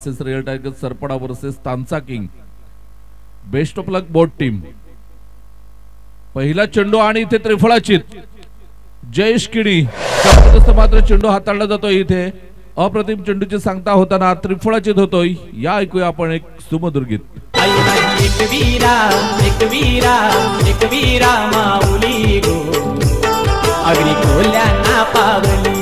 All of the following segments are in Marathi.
Real Tiger Sarpada versus Tansa King. Best of luck both team. पहिला चेंडू आणि इथे त्रिफळाचीत. जयेश किणी जबरदस्त मात्र चेंडू हाताळला जातोय. इथे अप्रतिम चेंडूची सांगता होताना त्रिफळाचीत होतोय. या ऐकूया आपण एक सुमधुर गीत. एक वीरा एक वीरा एक वीरा माऊली गो अग्नी खोल्या ना पावली.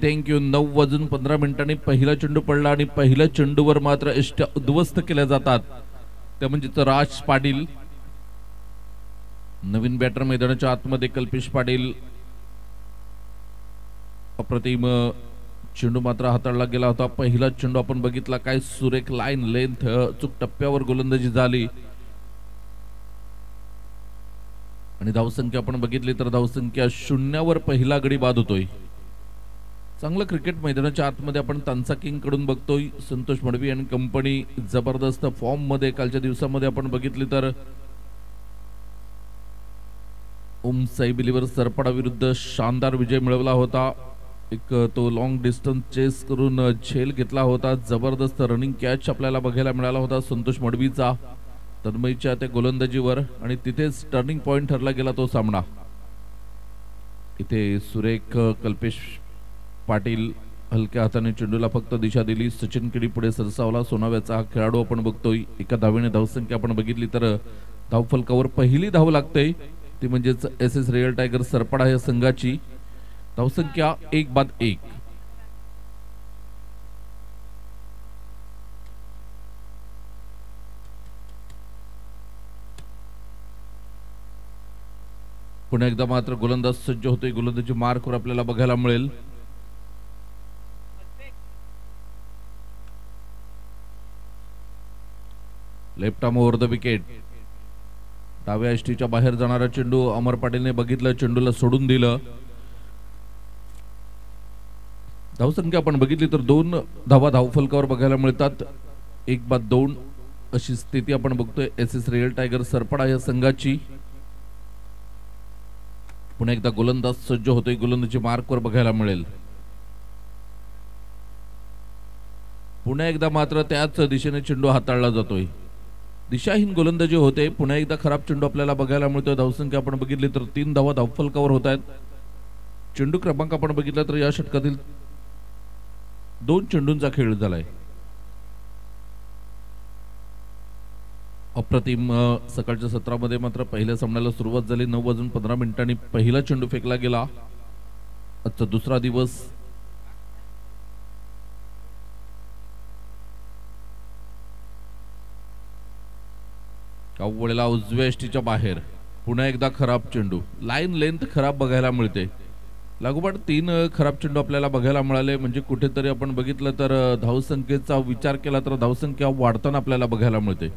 थँक्यू. 9:15 पहिला चेंडू पडला आणि पहिल्या चेंडूवर मात्र इष्ट उद्ध्वस्त केल्या जातात. ते म्हणजे राज पाटील. नवीन बॅटर मैदानाच्या आतमध्ये कल्पेश पाटील. अप्रतिम चेंडू मात्र हाताळला गेला होता. पहिला चेंडू आपण बघितला. काय सुरेख लाईन लेंथ चूक टप्प्यावर गोलंदाजी झाली आणि धावसंख्या आपण बघितली तर धावसंख्या 0वर पहिला गडी बाद होतोय. चांगलं क्रिकेट मैदानाच्या आतमध्ये आपण तांसा किंग कडून बघतोय. संतोष मडवी आणि कंपनी जबरदस्त फॉर्म मध्ये. कालच्या दिवसामध्ये आपण बघितली तर ओम साई बिलीवर सरपडा विरुद्ध शानदार विजय मिळवला होता. एक तो लॉंग डिस्टन्स चेस करून झेल घेतला होता. जबरदस्त रनिंग कॅच आपल्याला बघायला मिळाला होता संतोष मडवीचा तन्मयच्या त्या गोलंदाजीवर आणि तिथेच टर्निंग पॉइंट ठरला गेला तो सामना. इथे सुरेख कल्पेश पाटील हलक्या हाताने चेंडूला फक्त दिशा दिली. सचिन किडी पुढे सरसावला. सोनाव्याचा हा खेळाडू आपण बघतोय. एका धावेने धावसंख्या आपण बघितली तर धावफलकावर पहिली धाव लागते ती म्हणजेच SS रियल टायगर सरपडा या संघाची. धावसंख्या 1-1. पुन्हा एकदा मात्र गोलंदाज सज्ज होतोय. गोलंदाजी मार्कवर आपल्याला बघायला मिळेल. Left arm over the wicket. डाव्या यष्टीच्या बाहेर जाणारा चेंडू अमर पाटीलने बघितलं. चेंडूला सोडून दिलं. धावसंख्या आपण बघितली तर 2 धावा धावफलकावर बघायला मिळतात. 1-2 अशी स्थिती आपण बघतोय SS रियल टायगर सरपडा या संघाची. पुन्हा एकदा गोलंदाज सज्ज होतोय. गोलंदाजी मार्कवर बघायला मिळेल. पुन्हा एकदा मात्र त्याच दिशेने चेंडू हाताळला जातोय. दिशाहीन गोलंदाजी होते. पुन्हा एकदा खराब चेंडू आपल्याला बघायला मिळतोय. धावसंख्या आपण बघितली तर 3 धावा धावफलकावर होत आहेत. चेंडू क्रमांक आपण बघितला तर या षटकातील 2 चेंडूंचा खेळ झालाय. अप्रतिम सकाळच्या सत्रामध्ये मात्र पहिल्या सामन्याला सुरुवात झाली. 9:15 पहिला चेंडू फेकला गेला. आजचा दुसरा दिवस. वेळेला उजव्या यष्टीच्या बाहेर. पुन्हा एकदा खराब चेंडू. लाईन लेंथ खराब बघायला मिळते. लागोपाठ 3 खराब चेंडू आपल्याला बघायला मिळाले. म्हणजे कुठेतरी आपण बघितलं तर धावसंख्येचा विचार केला तर धावसंख्या वाढताना आपल्याला बघायला मिळते.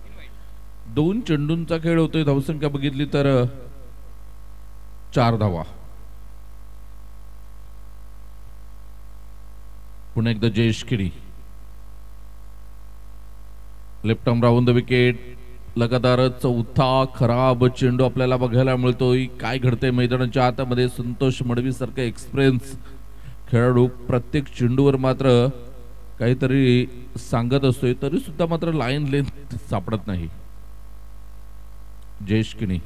2 चेंडूंचा खेळ होतोय. धावसंख्या बघितली तर 4 धावा. पुन्हा एकदा Jayesh Kini. Left arm round the wicket. लगातार 4था खराब चेंडू आपल्याला बघायला मिळतोय. काय घडतंय मैदानाच्या आतामध्ये. संतोष मडवी सारखा एक्सपिरियन्स खेळाडू प्रत्येक चेंडूवर मात्र काहीतरी सांगत असतोय. तरी सुद्धा मात्र लाईन लेंथ सापडत नाही. जयेश किणी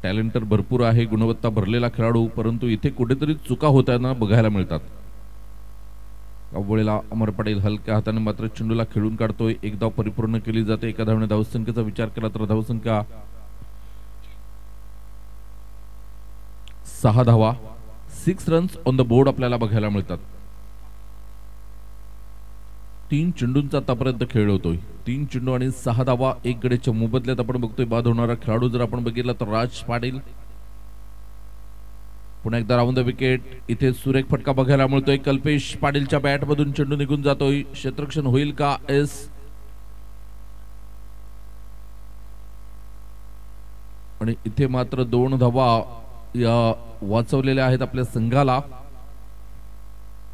टॅलेंटर भरपूर आहे. गुणवत्ता भरलेला खेळाडू. परंतु इथे कुठेतरी चुका होताना बघायला मिळतात. वेळेला अमर पाटील हलक्या हाताने मात्र चेंडूला खेळून काढतोय. एक धाव परिपूर्ण केली जाते. एका धावने धावसंख्येचा विचार केला तर धावसंख्या 6 धावा. 6 रन्स ऑन द बोर्ड आपल्याला बघायला मिळतात. 3 चेंडूंचा आतापर्यंत खेळ होतोय. 3 चेंडू आणि 6 धावा. 1 गड्याच्या मोबदल्यात आपण बघतोय बाद होणारा खेळाडू जर आपण बघितला तर राज पाटील. पुन्हा एकदा राऊंड द विकेट. इथे सुरेख फटका बघायला मिळतोय. कल्पेश पाटीलच्या बॅट मधून चेंडू निघून जातोय. क्षेत्ररक्षण होईल का? एस आणि इथे मात्र 2 धावा या वाचवलेल्या आहेत आपल्या संघाला.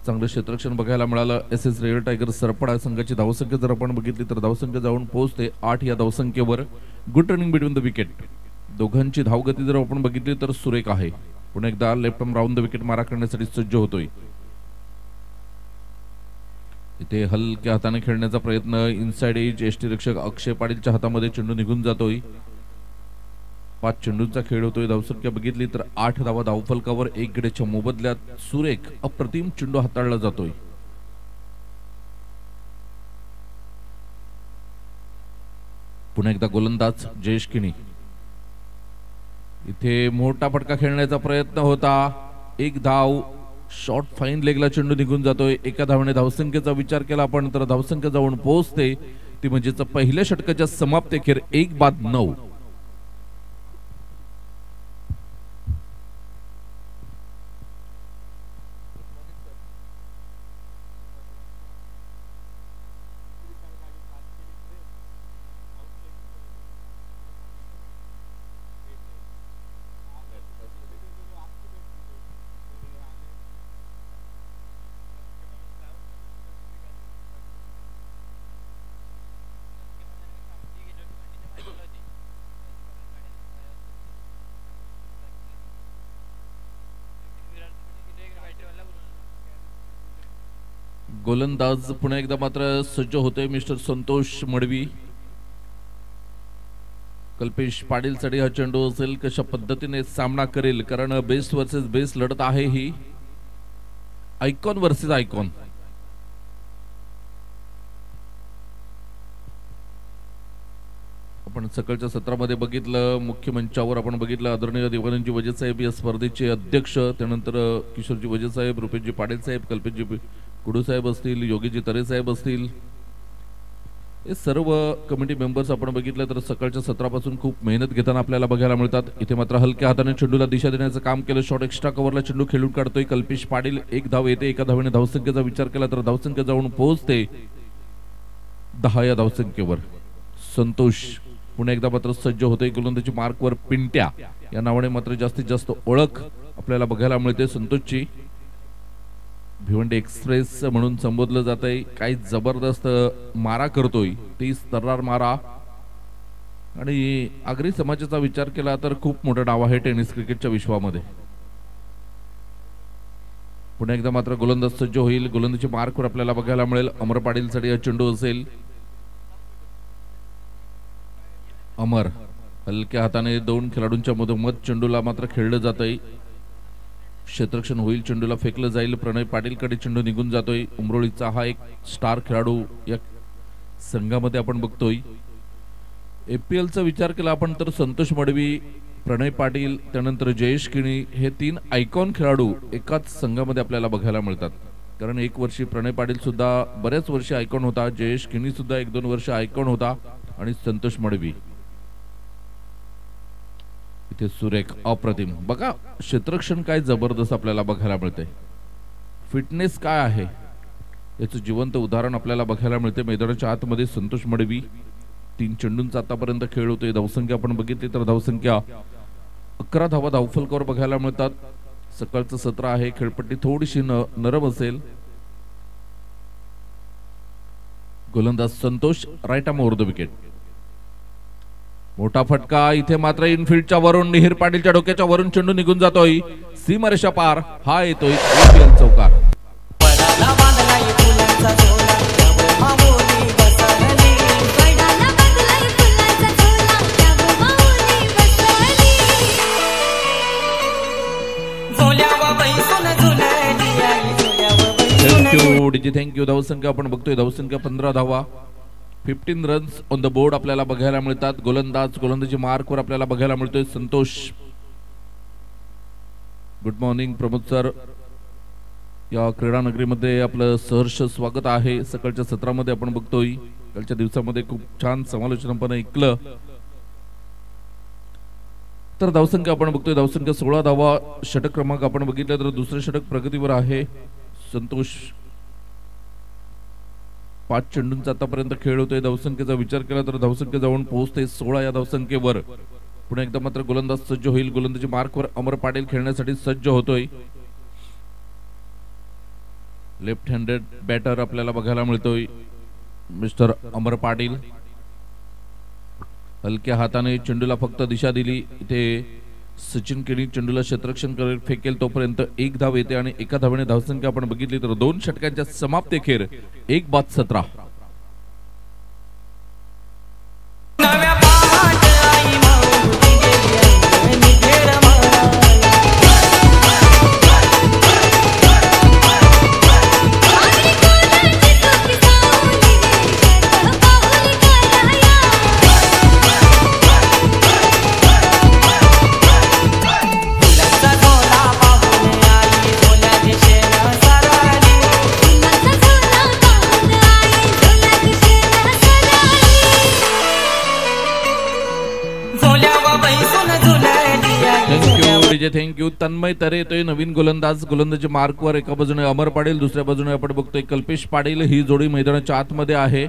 चांगलं क्षेत्ररक्षण बघायला मिळालं. SS रेड टायगर सरपडा संघाची धावसंख्या जर आपण बघितली तर धावसंख्या जाऊन पोहोचते 8 या धावसंख्येवर. Good running between the wicket. दोघांची धावगती जर आपण बघितली तर सुरेख आहे. पुन्हा एकदा left arm round the wicket मारा करण्यासाठी सज्ज होतोय. इथे हलक्या हाताने खेळण्याचा प्रयत्न. इनसाइड एज यष्टीरक्षक अक्षय पाटीलच्या हातामध्ये चेंडू निघून जातोय. 5 चेंडूंचा खेळ होतोय. धावसंख्या बघितली तर 8 धावा धावफलकावर. 1 गड्याच्या मोबदल्यात सुरेख अप्रतिम चेंडू हाताळला जातोय. पुन्हा एकदा गोलंदाज जयेश किणी. इथे मोठा फटका खेळण्याचा प्रयत्न होता. 1 धाव. शॉर्ट फाईन लेगला चेंडू निघून जातोय. एका धावाने धावसंख्येचा विचार केला आपण तर धावसंख्या जाऊन पोहोचते ती म्हणजेच पहिल्या षटकाच्या समाप्तीखेर 1-9. गोलंदाज पुन्हा एकदा मात्र सज्ज होते मिस्टर संतोष मडवी. कल्पेश पाटील साठी हा चेंडू असेल. कशा पद्धतीने सामना करेल कारण बेस्ट वर्सेस बेस्ट लढत आहे ही. Icon versus icon. आपण सकाळच्या सत्रामध्ये बघितलं. मुख्य मंचावर आपण बघितलं आदरणीय देवानंदजी वजे साहेब या स्पर्धेचे अध्यक्ष. त्यानंतर किशोरजी वजे साहेब, रुपेशजी पाटील साहेब, कल्पेशजी कुडू साहेब असतील, योगीजी तरे साहेब असतील, हे सर्व कमिटी मेंबर्स आपण बघितलं तर सकाळच्या सत्रापासून खूप मेहनत घेताना आपल्याला बघायला मिळतात. इथे मात्र हलक्या हाताने चेंडूला दिशा देण्याचं काम केलं. शॉर्ट एक्स्ट्रा कव्हरला चेंडू खेळून काढतोय कल्पेश पाटील. 1 धाव येते. एका धावेने धावसंख्येचा विचार केला तर धावसंख्या जाऊन पोहोचते 10 या धावसंख्येवर. संतोष पुन्हा एकदा मात्र सज्ज होते. गोलंदाजी मार्कवर पिंट्या या नावाने मात्र जास्तीत जास्त ओळख आपल्याला बघायला मिळते संतोषची. भिवंडी एक्सप्रेस म्हणून संबोधलं जात आहे. काही जबरदस्त मारा करतोय. 30 तर्रार मारा आणि आगरी समाजाचा विचार केला तर खूप मोठं नाव आहे टेनिस क्रिकेटच्या विश्वामध्ये. पुन्हा एकदा मात्र गोलंदाज सज्ज होईल. गोलंदाजी मार्कवर आपल्याला बघायला मिळेल. अमर पाटील साठी हा चेंडू असेल. अमर हलक्या हाताने 2 खेळाडूंच्या मधोमध चेंडूला मात्र खेळलं जात आहे. क्षेत्ररक्षण होईल. चेंडूला फेकलं जाईल. प्रणय पाटीलकडे चेंडू निघून जातोय. उमरोळीचा हा एक स्टार खेळाडू या संघामध्ये आपण बघतोय. APL चा विचार केला आपण तर संतोष मडवी, प्रणय पाटील, त्यानंतर जयेश किणी हे 3 आयकॉन खेळाडू एकाच संघामध्ये आपल्याला बघायला मिळतात. कारण 1 वर्षी प्रणय पाटील सुद्धा बऱ्याच वर्षी आयकॉन होता. जयेश किणी सुद्धा 1-2 वर्ष आयकॉन होता आणि संतोष मडवी. इथे सुरेख अप्रतिम. बघा क्षेत्ररक्षण काय जबरदस्त आपल्याला बघायला मिळते. फिटनेस काय आहे याचं जिवंत उदाहरण आपल्याला बघायला मिळते मैदानाच्या आतमध्ये. संतोष मडवी 3 चेंडूंचा आतापर्यंत खेळ होतोय. धावसंख्या आपण बघितली तर धावसंख्या 11 धावा धावफलकावर बघायला मिळतात. सकाळचं सत्र आहे. खेळपट्टी थोडीशी नरम असेल. गोलंदाज Santosh right arm over the wicket. मोठा फटका. इथे मात्र इनफिल्डच्या वरून निहीर पाटीलच्या डोक्याच्या वरून चेंडू निघून जातोय. सीमारेषा पार. हा येतोय APL चौकार. थँक्यू. धावसंख्या आपण बघतोय. धावसंख्या 15 धावा. 15 रन्स ऑन द बोर्ड आपल्याला बघायला मिळतात. गोलंदाजी मार्कवर आपल्याला बघायला मिळतोय Santosh. Good morning Pramod sir. या क्रीडा नगरीमध्ये आपलं सहर्ष स्वागत आहे. सकाळच्या सत्रामध्ये आपण बघतोय कालच्या दिवसामध्ये खूप छान समालोचन आपण ऐकलं. तर धावसंख्या आपण बघतोय. धावसंख्या 16 धावा. षटक क्रमांक आपण बघितलं तर दुसरे षटक प्रगतीवर आहे. संतोष 5 चेंडूंचा आतापर्यंत खेळ होतोय. धावसंख्येचा विचार केला तर धावसंख्या जाऊन पोहोचते 16 या धावसंख्येवर. पुन्हा एकदा मात्र गोलंदाज सज्ज होईल. गोलंदाजी मार्कवर अमर पाटील खेळण्यासाठी सज्ज होतोय. लेफ्ट हँडेड बॅटर आपल्याला बघायला मिळतोय मिस्टर अमर पाटील. हलक्या हाताने चेंडूला फक्त दिशा दिली. इथे सचिन केणी चेंडूला क्षेत्ररक्षण फेकेल तोपर्यंत एक धाव येते आणि एका धावेने धावसंख्या आपण बघितली तर 2 षटकांच्या समाप्तीखेर 1-17. थँक्यू. तन्मय तरे येतोय नवीन गोलंदाज. गोलंदाजी मार्कवर एका बाजूने अमर पाटील, दुसऱ्या बाजूने आपण बघतोय कल्पेश पाटील. ही जोडी मैदानाच्या आतमध्ये आहे.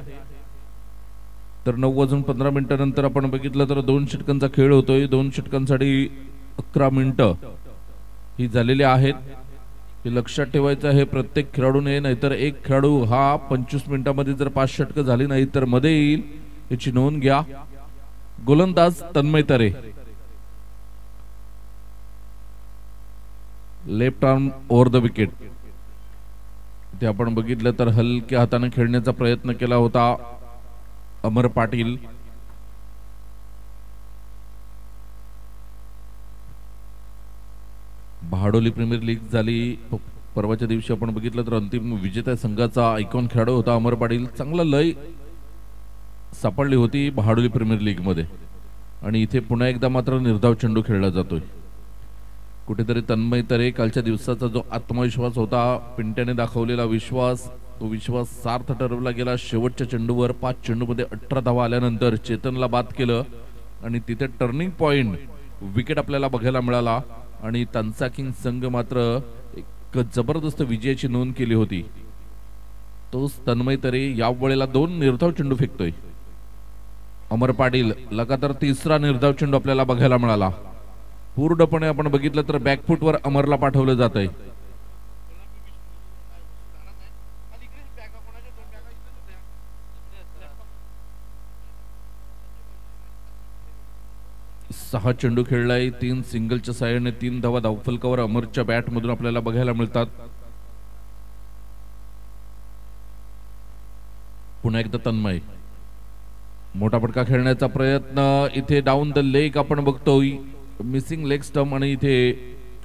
तर 9:15 नंतर आपण बघितलं तर 2 षटकांचा खेळ होतोय. 2 षटकांसाठी 11 मिनिटं ही झालेली आहेत. हे लक्षात ठेवायचं आहे प्रत्येक खेळाडूने, नाहीतर एक खेळाडू हा 25 मिनिटांमध्ये जर 5 षटकं झाली नाही तर मध्ये येईल, याची नोंद घ्या. गोलंदाज Tanmay Tare. Left arm over the wicket. ते आपण बघितलं तर हलक्या हाताने खेळण्याचा प्रयत्न केला होता अमर पाटील. भाडोली प्रीमियर लीग झाली परवाच्या दिवशी. आपण बघितलं तर अंतिम विजेत्या संघाचा आयकॉन खेळाडू होता अमर पाटील. चांगला लय सापडली होती भाडोली प्रीमियर लीग मध्ये आणि इथे पुन्हा एकदा मात्र निर्धाव चेंडू खेळला जातोय. कुठेतरी तन्मय तरे कालच्या दिवसाचा जो आत्मविश्वास होता, पिंट्याने दाखवलेला विश्वास, तो विश्वास सार्थ ठरवला गेला. शेवटच्या चेंडूवर 5 चेंडूमध्ये 18 धावा आल्यानंतर चेतनला बाद केलं आणि तिथे टर्निंग पॉइंट विकेट आपल्याला बघायला मिळाला आणि तांचा किंग संघ मात्र एक जबरदस्त विजयाची नोंद केली होती. तोच तन्मय तरे या वेळेला 2 निर्धाव चेंडू फेकतोय. अमर पाटील लगातार 3रा निर्धाव चेंडू आपल्याला बघायला मिळाला. पूर्णपणे आपण बघितलं तर बॅकफुटवर अमरला पाठवलं जात आहे. सहा चेंडू खेळलाय. 3 सिंगलच्या साहाय्याने 3 धावा धावफलकावर अमरच्या बॅट मधून आपल्याला बघायला मिळतात. पुन्हा एकदा तन्मय मोठा फटका खेळण्याचा प्रयत्न. इथे डाऊन द लेग आपण बघतोय, मिसिंग लेग स्टंप आणि इथे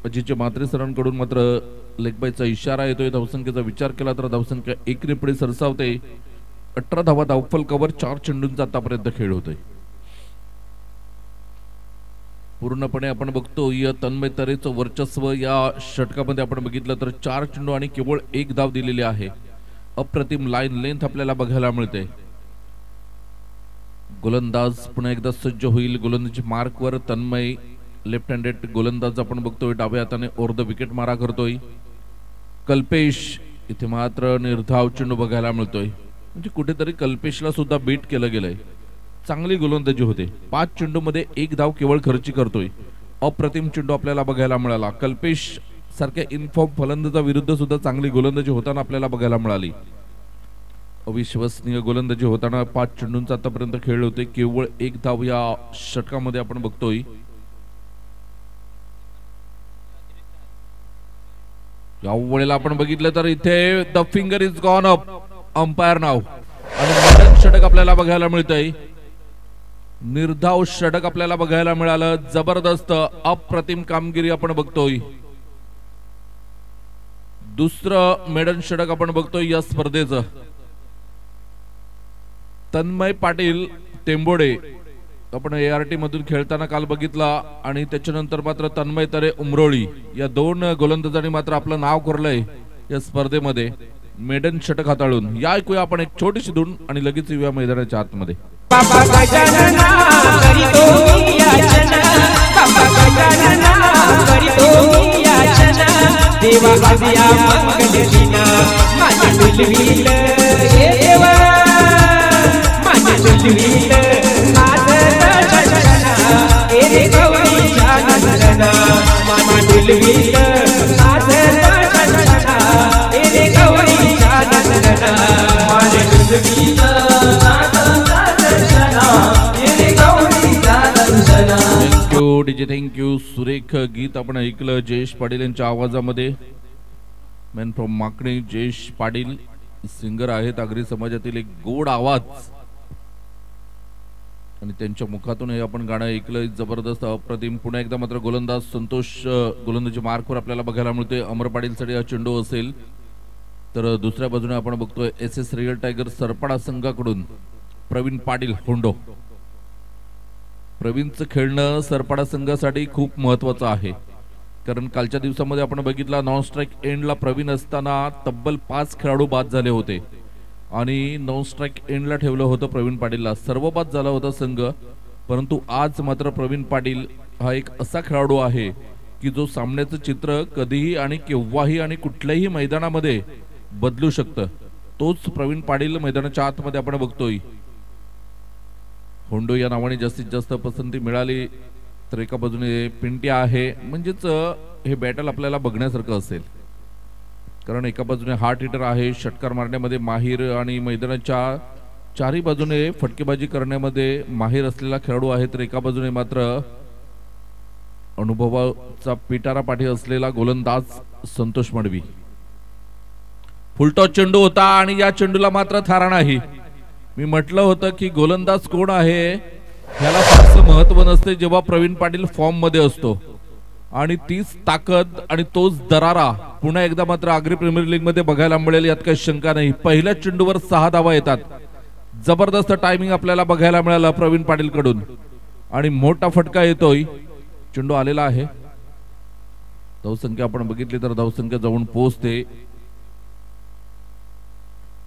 अजितच्या मात्रे सरांकडून मात्र लेग बायचा इशारा येतोय. धावसंख्येचा विचार केला तर धावसंख्या 1 ने पुढे सरसावते. 18 धावा धावफलकावर 4 चेंडूंचा आतापर्यंत खेळ होतोय. पूर्णपणे आपण बघतो या तन्मय तरेचं वर्चस्व. या षटकामध्ये आपण बघितलं तर 4 चेंडू आणि केवळ 1 धाव दिलेली आहे. अप्रतिम लाईन लेंथ आपल्याला बघायला मिळते. गोलंदाज पुन्हा एकदा सज्ज होईल. गोलंदाजी मार्कवर तन्मय. लेफ्ट हँडेड गोलंदाज आपण बघतोय, डाव्या हाताने ओव्हर द विकेट मारा करतोय. कल्पेश इथे मात्र निर्धाव चेंडू बघायला मिळतोय. म्हणजे कुठेतरी कल्पेशला सुद्धा बीट केलं गेलंय. चांगली गोलंदाजी होते. 5 चेंडू मध्ये 1 धाव केवळ खर्ची करतोय. अप्रतिम चेंडू आपल्याला बघायला मिळाला. कल्पेश सारख्या इनफॉर्म फलंदाजा विरुद्ध सुद्धा चांगली गोलंदाजी होताना आपल्याला बघायला मिळाली. अविश्वसनीय गोलंदाजी होताना 5 चेंडूंचा आतापर्यंत खेळ होते. केवळ 1 धाव या षटकामध्ये आपण बघतोय. या वेळेला आपण बघितलं तर इथे the finger is gone up. Umpire नाव आणि मॅडन षटक आपल्याला बघायला मिळतंय. निर्धाव षटक आपल्याला बघायला मिळालं. जबरदस्त अप्रतिम कामगिरी आपण बघतोय. दुसरं मेडन षटक आपण बघतोय या स्पर्धेचं. तन्मय पाटील टेंबोडे आपण ART मधून खेळताना काल बघितला आणि त्याच्यानंतर मात्र तन्मय तरे उमरोळी या 2 गोलंदाजांनी मात्र आपलं नाव कोरलंय या स्पर्धेमध्ये मेडन षटक हाताळून. या ऐकूया आपण एक छोटीशी धून आणि लगेच येऊया मैदानाच्या आतमध्ये. देवा डीजे थँक्यू. सुरेख गीत आपण ऐकलं जयेश पाटील यांच्या आवाजामध्ये. मॅन फ्रॉम माकणी जयेश पाटील सिंगर आहेत. आगरी समाजातील एक गोड आवाज आणि त्यांच्या मुखातून हे आपण गाणं ऐकलं. जबरदस्त अप्रतिम. पुन्हा एकदा मात्र गोलंदाज संतोष गोलंदाजी मार्कवर आपल्याला बघायला मिळते. अमर पाटीलसाठी हा चेंडू असेल. तर दुसऱ्या बाजूने आपण बघतोय एस एस रिअल टायगर सरपडा संघाकडून प्रवीण पाटील होंडो. प्रवीणचं खेळणं सरपडा संघासाठी खूप महत्वाचं आहे, कारण कालच्या दिवसामध्ये आपण बघितला नॉन स्ट्राईक एंडला प्रवीण असताना तब्बल 5 खेळाडू बाद झाले होते आणि नॉन स्ट्राईक एंडला ठेवलं होतं प्रवीण पाटीलला. सर्व बाद झाला होता संघ, परंतु आज मात्र प्रवीण पाटील हा एक असा खेळाडू आहे की जो सामन्याचं चित्र कधीही आणि केव्हाही आणि कुठल्याही मैदानामध्ये बदलू शकतं. तोच प्रवीण पाटील मैदानाच्या आतमध्ये आपण बघतोय. होंडो या नावाने जास्तीत जास्त पसंती मिळाली तर एका बाजूने पिंटी आहे, म्हणजेच हे बॅटल आपल्याला बघण्यासारखं असेल, कारण एका बाजूने हार्ट हिटर आहे, षटकार मारण्यामध्ये माहिर आणि मैदानाच्या चारही बाजूने फटकेबाजी करण्यामध्ये माहिर असलेला खेळाडू आहे, तर एका बाजूने मात्र अनुभवाचा पिटारा पाठी असलेला गोलंदाज संतोष मडवी. फुलटॉस चेंडू होता आणि या चेंडूला मात्र थारा नाही. मी म्हटलं होतं की गोलंदाज कोण आहे ह्याला फारसं महत्व नसते जेव्हा प्रवीण पाटील फॉर्म मध्ये असतो, आणि तीच ताकद आणि तोच दरारा पुन्हा एकदा मात्र आगरी प्रीमियर लीग मध्ये बघायला मिळेल, यात काही शंका नाही. पहिल्या चेंडूवर 6 धावा येतात. जबरदस्त टायमिंग आपल्याला बघायला मिळाला प्रवीण पाटील कडून आणि मोठा फटका येतोय. चेंडू आलेला आहे. धावसंख्या आपण बघितली तर धावसंख्या जाऊन पोहोचते.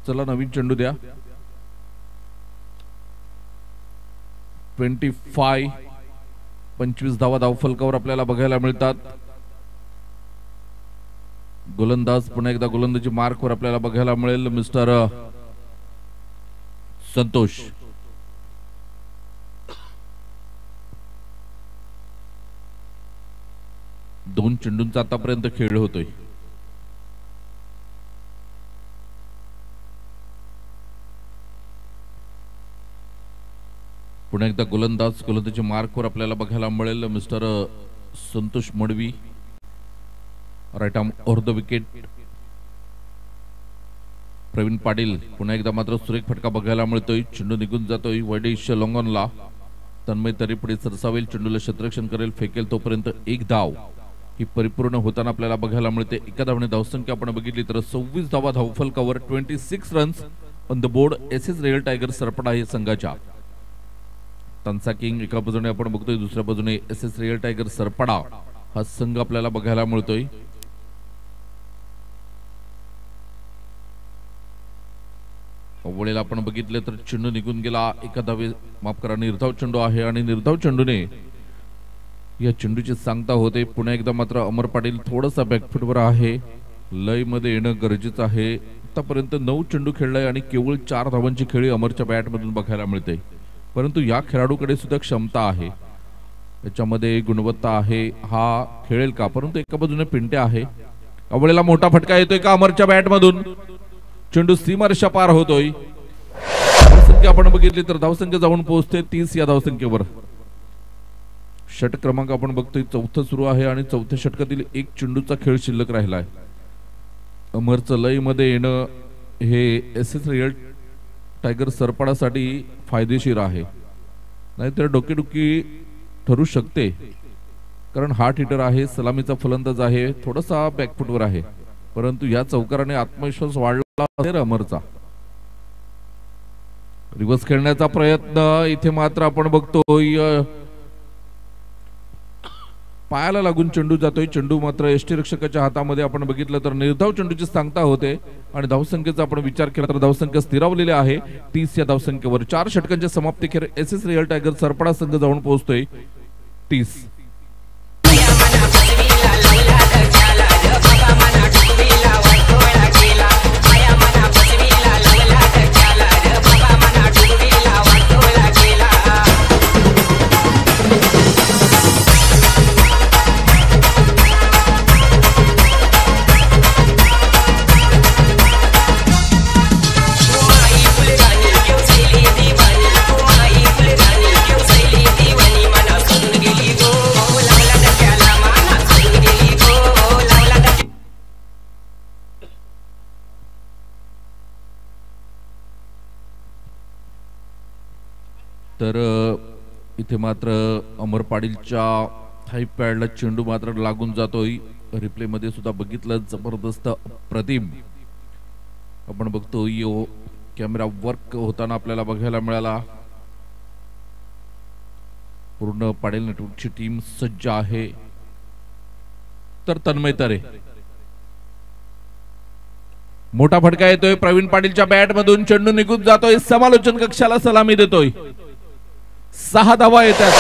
चला नवीन चेंडू द्या. 25 धावा धावफलकावर आपल्याला बघायला मिळतात. गोलंदाज पुन्हा एकदा गोलंदाजी मार्कवर आपल्याला बघायला मिळेल मिस्टर संतोष. दोन चेंडूंचा आतापर्यंत खेळ होतोय. पुन्हा एकदा गोलंदाजी मार्कवर आपल्याला बघायला मिळेल mister Santosh Madavi. Right arm over the wicket. Praveen Patil पुन्हा एकदा मात्र सुरेख फटका बघायला मिळतोय. चेंडू निघून जातोय वैदेश लॉंगॉनला. तन्मय तरी पुढे सरसावेल, चेंडूला क्षेत्ररक्षण करेल, फेकेल तोपर्यंत एक धाव ही परिपूर्ण होताना आपल्याला बघायला मिळते. एका धावने धावसंख्या आपण बघितली तर 26 धावा धावफलकावर 26 runs on the board. S S Real Tiger Sarpada हे संघाच्या. तांसा किंग एका बाजूने आपण बघतोय, दुसऱ्या बाजूने एस एस रिअल टायगर सरपडा हा संघ आपल्याला बघायला मिळतोय. अवळेला आपण बघितले तर चेंडू निघून गेला. एका धावे माफ करा निर्धाव चेंडू आहे आणि निर्धाव चेंडूने या चेंडूची सांगता होते. पुन्हा एकदा मात्र अमर पाटील थोडासा बॅकफुटवर आहे. लय मध्ये येणं गरजेचं आहे. आतापर्यंत 9 चेंडू खेळलाय आणि केवळ 4 धावांची खेळी अमरच्या बॅट मधून बघायला मिळते, परंतु या खेळाडूकडे सुद्धा क्षमता आहे, याच्यामध्ये गुणवत्ता आहे. हा खेळेल का? परंतु एका बाजूने पिंट्या आहे. अवळेला मोठा फटका येतोय का अमरच्या बॅट मधून? चेंडू सीमारेषा पार होतोय. धावसंख्या आपण बघितली तर धावसंख्या जाऊन पोहोचते 30 या धावसंख्येवर. षटक क्रमांक आपण बघतोय 4थं सुरू आहे आणि 4थ्या षटकातील एक चेंडूचा खेळ शिल्लक राहिलाय. अमरचं लय मध्ये येणं हे एस एस रिअल टायगर सरपडासाठी फायदेशीर आहे, नाहीतर डोकेडुकी ठरू शकते, कारण हार्ट हिटर आहे, सलामीचा फलंदाज आहे, थोडासा बॅकफुटवर आहे, परंतु या चौकाराने आत्मविश्वास वाढला असेल अमरचा. रिव्हर्स खेळण्याचा प्रयत्न इथे मात्र आपण बघतोय पायाला लागून चेंडू जातोय. चेंडू मात्र यष्टीरक्षकाच्या हातामध्ये आपण बघितलं तर निर्धाव चेंडूची सांगता होते आणि धावसंख्येचा आपण विचार केला तर धावसंख्या स्थिरावलेली आहे 30 या धावसंख्येवर. 4 षटकांच्या समाप्तीखेर एस एस रिअल टायगर सरपडा संघ जाऊन पोहोचतोय 30. Go इथे मात्र अमर पाटीलच्या हाय पॅडला चेंडू मात्र लागून जातोय. रिप्ले मध्ये सुद्धा बघितलं, जबरदस्त प्रतिम आपण बघतोय. कॅमेरा वर्क होताना आपल्याला बघायला मिळाला. पूर्ण पाटील नेटवर्कची टीम सज्ज आहे. तर तन्मय तरे, मोठा फटका येतोय प्रवीण पाटीलच्या बॅट मधून, चेंडू निघून जातोय, समालोचन कक्षाला सलामी देतोय. 6 धावा येतात.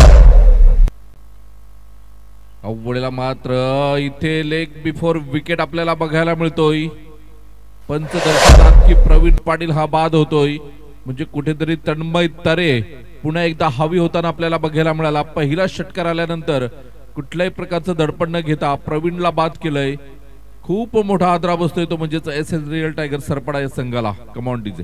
अवघडेला मात्र इथे लेग बिफोर विकेट आपल्याला बघायला मिळतोय. पंच दर्शनात की प्रवीण पाटील हा बाद होतोय, म्हणजे कुठेतरी तन्मय तरे पुन्हा एकदा हवी होताना आपल्याला बघायला मिळाला. पहिला षटकार आल्यानंतर कुठल्याही प्रकारचं दडपण न घेता प्रवीणला बाद केलंय. खूप मोठा आदरा बसतोय तो म्हणजेच एसएस रिअल टायगर सरपडा या संघाला. Command DJ.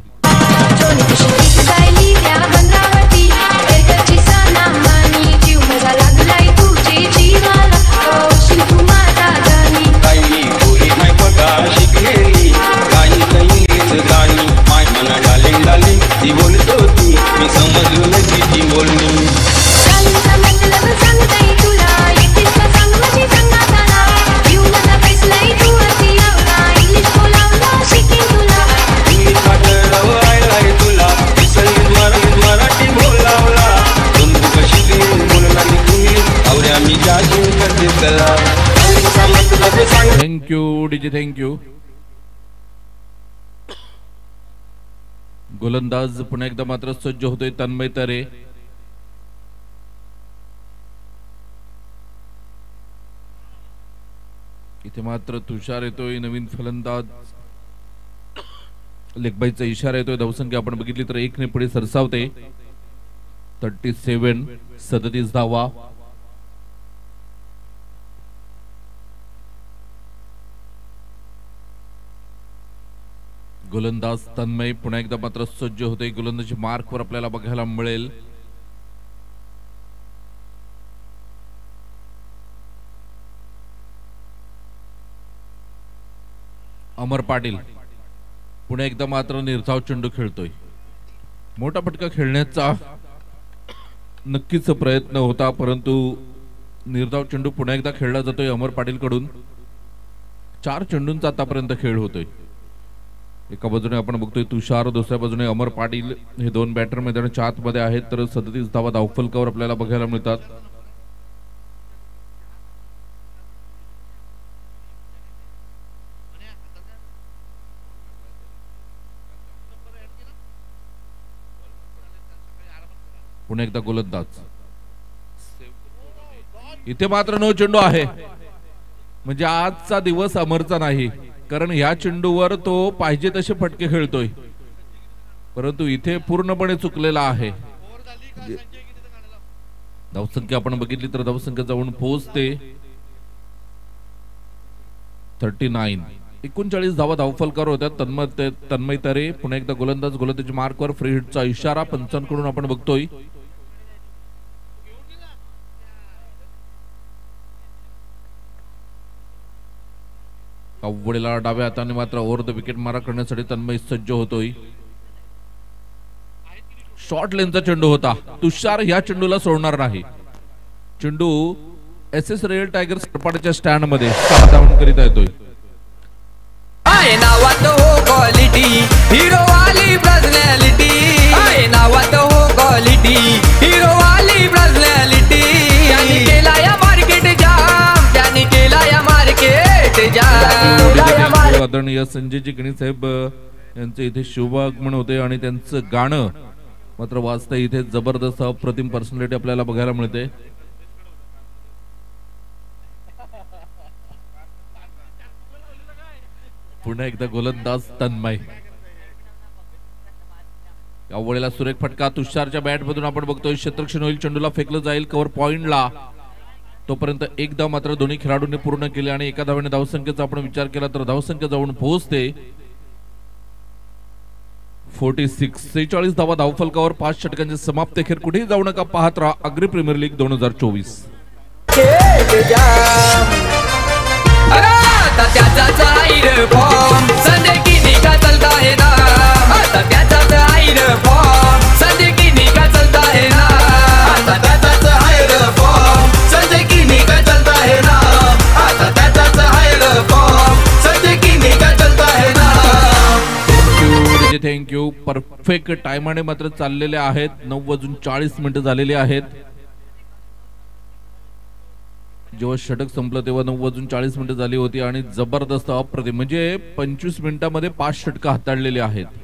Thank you DJ, thank you. गोलंदाज पुन्हा एकदा मात्र सज्ज होतोय तन्मय तरे. इथे मात्र तुषार येतोय, नवीन फलंदाज. लेगबाईचा इशारा येतोय. धावसंख्या आपण बघितली तर 1 ने पुढे सरसावते. 37, 37 धावा. गोलंदाज तन्मय पुन्हा एकदा मात्र सज्ज होते. गोलंदाजी मार्कवर आपल्याला बघायला मिळेल. अमर पाटील पुन्हा एकदा मात्र निर्धाव चेंडू खेळतोय. मोठा फटका खेळण्याचा नक्कीच प्रयत्न होता, परंतु निर्धाव चेंडू पुन्हा एकदा खेळला जातोय अमर पाटील कडून. 4 चेंडूंचा आतापर्यंत खेळ होतोय. एका बाजूने आपण बघतोय तुषार, दुसऱ्या बाजूने अमर पाटील. हे 2 बॅटर मैदानाच्या आतमध्ये आहेत. तर 37 धावा धावफलकावर आपल्याला बघायला मिळतात. पुन्हा एकदा गोलंदाज. इथे मात्र 9 चेंडू आहे, म्हणजे आजचा दिवस अमरचा नाही, कारण ह्या चेंडूवर तो पाहिजे तसे फटके खेळतोय, परंतु इथे पूर्णपणे चुकलेला आहे. धावसंख्या आपण बघितली तर धावसंख्या जाऊन पोहोचते 39. 39 धावा धावफलकावर होत्या. तन्मय तरे पुन्हा एकदा गोलंदाज. गोलंदाजी मार्कवर फ्री हिटचा इशारा पंचांकडून आपण बघतोय. अवघडेला डाव्या हाताने मात्र ओव्हर द विकेट मारा करण्यासाठी तन्मय सज्ज होतोय. शॉर्ट लेनचा चेंडू होता. तुषार या चेंडूला सोडणार नाही. चेंडू एसएस रिअल टायगर सरपाटाच्या स्टँड मध्ये धावून करीत येतोय. आहे नावात हो क्वालिटी, हिरो वाली पर्सनॅलिटी. आहे नावात हो क्वालिटी, हिरो वाली पर्सनॅलिटी. त्यांनी केला या मार्केट जाम, त्यांनी केला या मार्केट जाम. आदरणीय संजयजी गणी साहेब यांचे इथे शुभागमन होते आणि त्यांचं गाणं मात्र वाजता इथे जबरदस्त अप्रतिम पर्सनॅलिटी आपल्याला बघायला मिळते. पुन्हा एकदा गोलंदाज तन्मय. यावेळेला सुरेख फटका तुषारच्या बॅट मधून आपण बघतोय. क्षेत्ररक्षण होईल, चेंडूला फेकलं जाईल कव्हर पॉइंटला. तोपर्यंत एकदा मात्र दोन्ही खेळाडूंनी पूर्ण केले आणि एका धावेने धावसंख्येचा आपण विचार केला तर धावसंख्या जाऊन पोहोचते 46. 46 धावा धावफलकावर 5 षटकांची समाप्ती. खेळ कुठेही जाऊ नका, पाहत राहा अग्री प्रीमियर लीग 2024. त्याचा परफेक्ट टायमाने मात्र चाललेले आहेत. 9:40 झालेली आहेत. जेव्हा षटक संपलं तेव्हा 9:40 झाली होती आणि जबरदस्त अप्रतिम म्हणजे 25 मिनिटांमध्ये 5 षटकं हाताळलेली आहेत.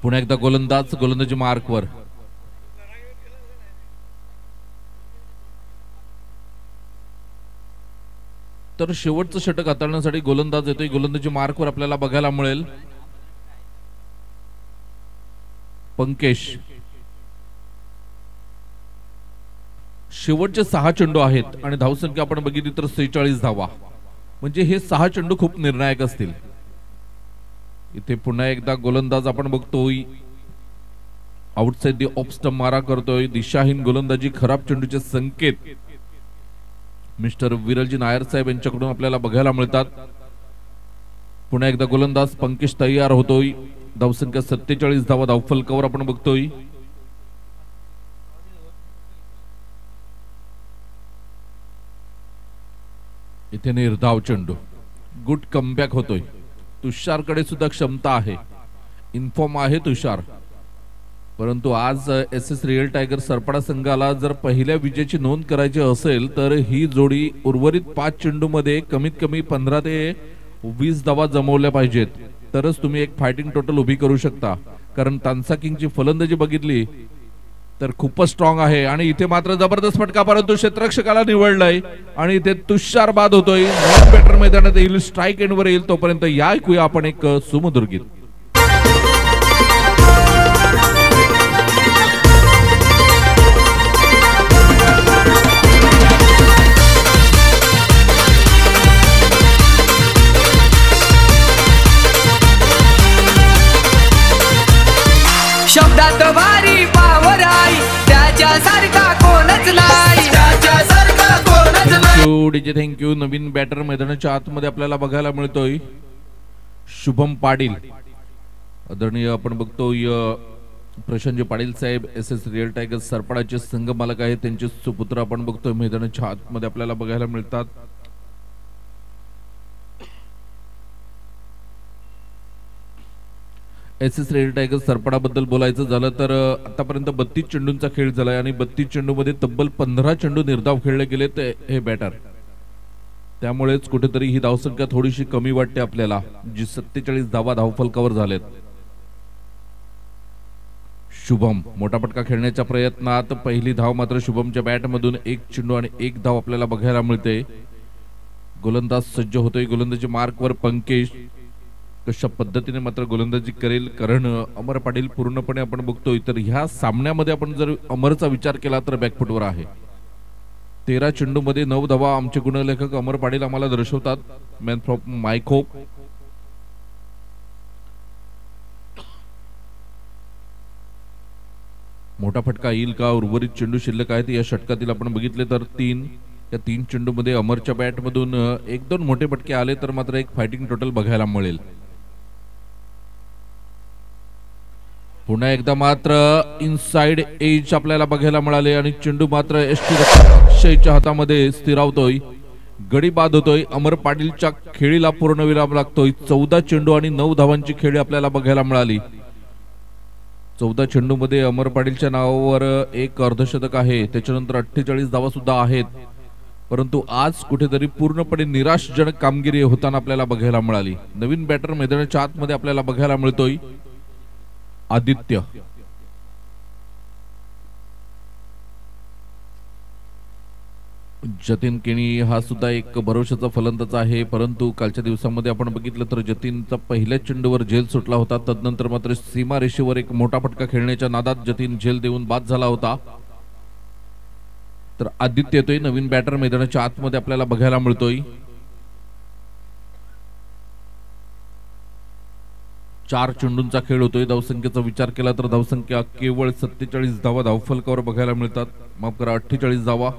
पुन्हा एकदा गोलंदाजी मार्कवर. तर शेवटचं षटक हाताळण्यासाठी गोलंदाज येतोय. गोलंदाजी मार्कवर आपल्याला बघायला मिळेल पंकेश. शेवटचे 6 चेंडू आहेत आणि धावसंख्या आपण बघितली तर 46 धावा. म्हणजे हे 6 चेंडू खूप निर्णायक असतील. इथे पुन्हा एकदा गोलंदाज आपण बघतोय आउटसाइड दी ऑफ स्टंप मारा करतोय. दिशाहीन गोलंदाजी, खराब चेंडूचे संकेत मिस्टर विरलजी नायर साहेब यांच्याकडून आपल्याला बघायला मिळतात. पुन्हा एकदा गोलंदाज पंकेश तयार होतोय. धावसंख्या 47 धावा. धावफलकावर आपण बघतोय इथे निर्धाव चेंडू. गुड कमबॅक होतोय. तुषारकडे सुद्धा क्षमता आहे, इन्फॉर्म आहे तुषार. परंतु आज एस एस रिअल टायगर सरपडा संघाला जर पहिल्या विजयाची नोंद करायची असेल तर ही जोडी उर्वरित 5 चेंडूमध्ये कमीत कमी 15 ते 20 धावा जमवल्या पाहिजेत, तरच तुम्ही एक फायटिंग टोटल उभी करू शकता. कारण तान्सा किंगची फलंदाजी बघितली तर खूपच स्ट्रॉंग आहे आणि इथे मात्र जबरदस्त फटका, परंतु क्षेत्ररक्षकाला निवडलाय आणि इथे तुषार बाद होतोय. नॉन बॅटर मैदानात येईल, स्ट्राईक एंडवर येईल. तोपर्यंत या ऐकूया आपण एक सुमधुर गीत. शब्दात भारी पावर आहे, त्याच्यासारखा कोणच नाही, त्याच्यासारखा कोणच नाही. DJ thank you. नवीन बॅटर मैदानाच्या आतमध्ये आपल्याला बघायला मिळतोय शुभम पाटील. आदरणीय आपण बघतोय प्रशांतजी पाटील साहेब एस एस रिअल टायगर सरपडाचे संघ मालक आहेत. त्यांचे सुपुत्र आपण बघतोय मैदानाच्या आतमध्ये आपल्याला बघायला मिळतात. एस एस रिअल टायगर सरपडा बद्दल बोलायचं झालं तर आतापर्यंत 32 चेंडूंचा खेळ झालाय आणि 32 चेंडू मध्ये तब्बल 15 चेंडू निर्धाव खेळले गेलेत हे बॅटर. त्यामुळेच कुठेतरी ही धावसंख्या थोडीशी कमी वाटते आपल्याला, जी 47 धावा धावफलकावर झालेत. शुभम मोठा फटका खेळण्याच्या प्रयत्नात पहिली धाव मात्र शुभमच्या बॅट मधून 1 चेंडू आणि 1 धाव आपल्याला बघायला मिळते. गोलंदाज सज्ज होतोय. गोलंदाजी मार्कवर पंकेश कशा पद्धतीने मात्र गोलंदाजी करेल, कारण अमर पाटील पूर्णपणे आपण बघतोय तर ह्या सामन्यामध्ये आपण जर अमरचा विचार केला तर बॅकफुटवर आहे. 13 चेंडू मध्ये 9 धावा आमचे गुणलेखक अमर पाटील आम्हाला दर्शवतात. मॅन फ्रॉम मायकोप. मोठा फटका येईल का? उर्वरित चेंडू शिल्लक आहेत या षटकातील आपण बघितले तर 3 या 3 चेंडू मध्ये अमरच्या बॅट मधून 1-2 मोठे फटके आले तर मात्र एक फायटिंग टोटल बघायला मिळेल. पुन्हा एकदा मात्र इनसाइड एज आपल्याला बघायला मिळाले आणि चेंडू मात्र अक्षयच्या हातामध्ये स्थिरावतोय. गडी बाद होतोय. अमर पाटीलच्या खेळीला पूर्णविराम लागतोय. 14 चेंडू आणि 9 धावांची खेळी आपल्याला बघायला मिळाली. 14 चेंडू मध्ये अमर पाटीलच्या नावावर एक अर्धशतक आहे. त्याच्यानंतर 48 धावा सुद्धा आहेत. परंतु आज कुठेतरी पूर्णपणे निराशजनक कामगिरी होताना आपल्याला बघायला मिळाली. नवीन बॅटर मैदानाच्या आतमध्ये आपल्याला बघायला मिळतोय आदित्य. जतीन केणी हा सुद्धा एक भरोशाचा फलंदाज आहे, परंतु कालच्या दिवसामध्ये आपण बघितलं तर जतीनचा पहिल्या चेंडूवर झेल सुटला होता. तदनंतर मात्र सीमा रेषेवर एक मोठा फटका खेळण्याच्या नादात जतीन झेल देऊन बाद झाला होता. तर आदित्य येतोय. नवीन बॅटर मैदानाच्या आतमध्ये आपल्याला बघायला मिळतोय. 4 चेंडूंचा खेळ होतोय. धावसंख्येचा विचार केला तर धावसंख्या केवळ 47 धावा धावफलकावर बघायला मिळतात. माफ करा, 48 धावा.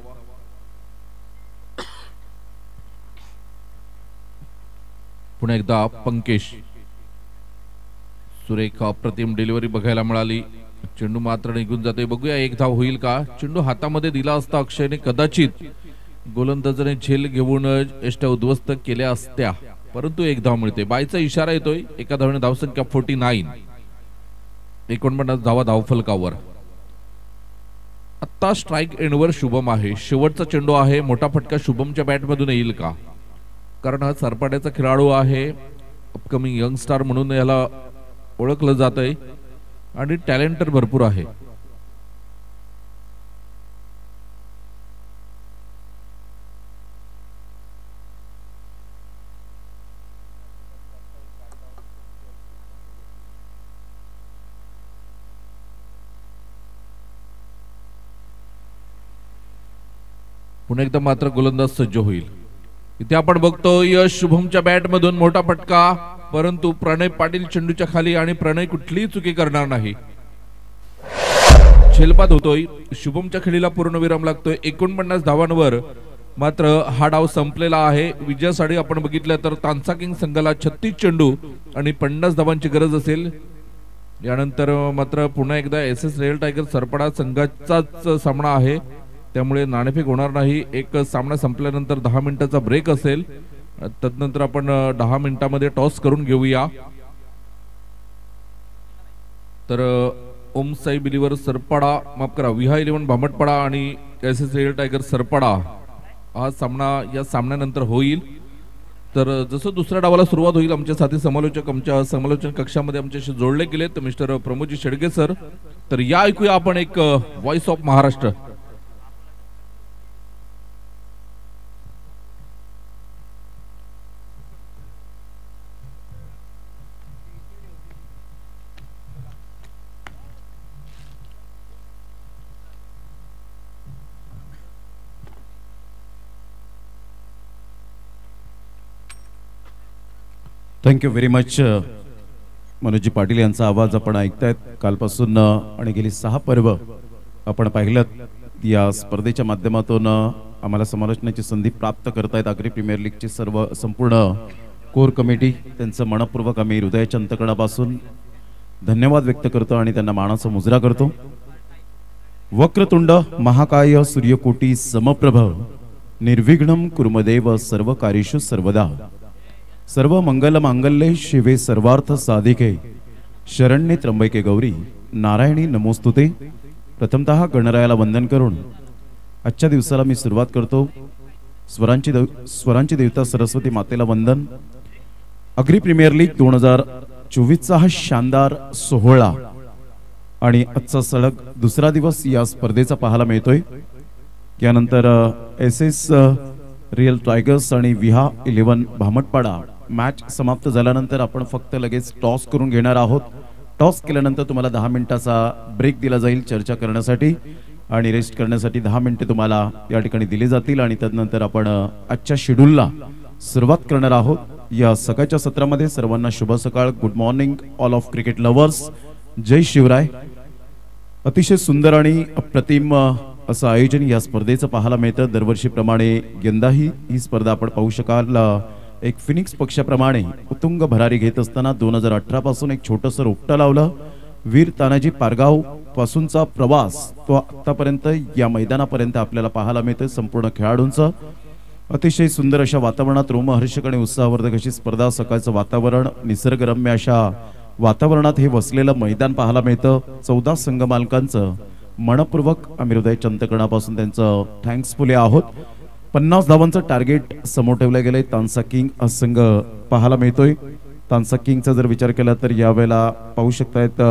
पुन्हा एकदा पंकेश, सुरेख अप्रतिम डिलिव्हरी बघायला मिळाली. चेंडू मात्र निघून जाते. बघूया एक धाव होईल का. चेंडू हातामध्ये दिला असता अक्षयने कदाचित गोलंदाजाने झेल घेऊन एष्ट्या उद्ध्वस्त केल्या असत्या, परंतु एक धाव मिळते. बायचा इशारा येतोय. एका धावेने धावसंख्या 49. 49 धावा धावफलकावर. आता स्ट्राइक एंडवर शुभम आहे. शेवटचा चेंडू आहे. मोठा फटका शुभमच्या बॅट मधून येईल का, कारण हा सरपाट्याचा खेळाडू आहे. अपकमिंग यंग स्टार म्हणून याला ओळखलं जात आहे आणि टॅलेंट भरपूर आहे. पुन्हा एकदा मात्र गोलंदाज सज्ज होईल. इथे आपण बघतो यश शुभमच्या बॅट मधून मोठा फटका, परंतु प्रणय पाटील चेंडूच्या खाली आणि प्रणय कुठलीही चुकी करणार नाही. झेलबाद होतोय. शुभमच्या खेळीला पूर्णविराम लागतोय. 49 धावांवर मात्र हा डाव संपलेला आहे. विजयासाठी आपण बघितलं तर तांसा किंग संघाला 36 चेंडू आणि 50 धावांची गरज असेल. यानंतर मात्र पुन्हा एकदा SS रॉयल टायगर सरपडा संघाचाच सामना आहे, त्यामुळे नाणेफेक होणार नाही. एक सामना संपल्यानंतर 10 मिनिटाचा ब्रेक असेल. तदनंतर आपण 10 मिनिटांमध्ये टॉस करून घेऊया. तर ओम साई बिलीवर सरपडा, माफ करा, विहा 11 भामटपाडा आणि SS रॉयल टायगर सरपडा हा सामना या सामन्यानंतर होईल. तर जसं दुसऱ्या डावाला सुरुवात होईल, आमचे साथी समालोचक आमच्या समालोचन कक्षामध्ये आमच्याशी जोडले गेले तर मिस्टर प्रमोदजी शेडगे सर. तर या ऐकूया आपण एक voice of Maharashtra. Thank you very much Manoji Patil यांचा आवाज आपण ऐकतायत. कालपासून आणि गेली 6 पर्व आपण पाहिलं या स्पर्धेच्या माध्यमातून आम्हाला समालोचनाची संधी प्राप्त करतायत आगरी प्रीमियर लीगची संपूर्ण कोर कमिटी. त्यांचं मनपूर्वक आम्ही हृदयाच्या अंतकरणापासून धन्यवाद व्यक्त करतो आणि त्यांना मानाचा मुजरा करतो. वक्रतुंड महाकाय सूर्यकोटी समप्रभ निर्विघ्नं कुर्मदेव सर्व कार्येषु सर्वदा. सर्व मंगल मांगल्ये शिवे सर्वार्थ साधिके शरण्ये त्र्यंबके गौरी नारायणी नमोस्तुते. प्रथमतः गणरायाला वंदन करून आजच्या दिवसाला मी सुरुवात करतो. स्वरांची देवता सरस्वती मातेला वंदन. अग्री प्रीमियर लीग 2024चा हा शानदार सोहळा आणि आजचा सलग दुसरा दिवस या स्पर्धेचा पाहायला मिळतोय. यानंतर SS रियल टायगर्स आणि विहा 11 भामटपाडा मॅच समाप्त झाल्यानंतर आपण फक्त लगेच टॉस करून घेणार आहोत. टॉस केल्यानंतर तुम्हाला 10 मिनिटाचा ब्रेक दिला जाईल चर्चा करण्यासाठी आणि रेस्ट करण्यासाठी 10 मिनिटे तुम्हाला या ठिकाणी दिली जातील आणि त्यानंतर आपण आजच्या शेड्यूलला सुरुवात करणार आहोत. या सकाळच्या सत्रामध्ये सर्वांना शुभ सकाळ. Good morning all of cricket lovers. जय शिवराय. अतिशय सुंदर आणि अप्रतिम असं आयोजन या स्पर्धेचं पाहायला मिळतं. दरवर्षीप्रमाणे यंदाही ही स्पर्धा आपण पाहू शकाल. एक फिनिक्स पक्षाप्रमाणे उत्तुंग भरारी घेत असताना 2018 पासून एक छोटंसं रोपटं लावलं. वीर तानाजी पारगाव पासूनचा प्रवास तो आतापर्यंत या मैदानापर्यंत आपल्याला पाहायला मिळतं. संपूर्ण खेळाडूंचं अतिशय सुंदर अशा वातावरणात रोमहर्षक आणि उत्साहवर्धक अशी स्पर्धा. सकाळचं वातावरण निसर्गरम्य अशा वातावरणात हे वसलेलं मैदान पाहायला मिळतं. 14 संघ मालकांचं मनपूर्वक आम्ही हृदयाच्या अंतकरणापासून त्यांचं थँक्सफुली आहोत. 50 धावांचं टार्गेट समोर ठेवलं गेलंय. तांसा किंग हा संघ पाहायला मिळतोय. तांसा किंगचा जर विचार केला तर यावेळेला पाहू शकतायत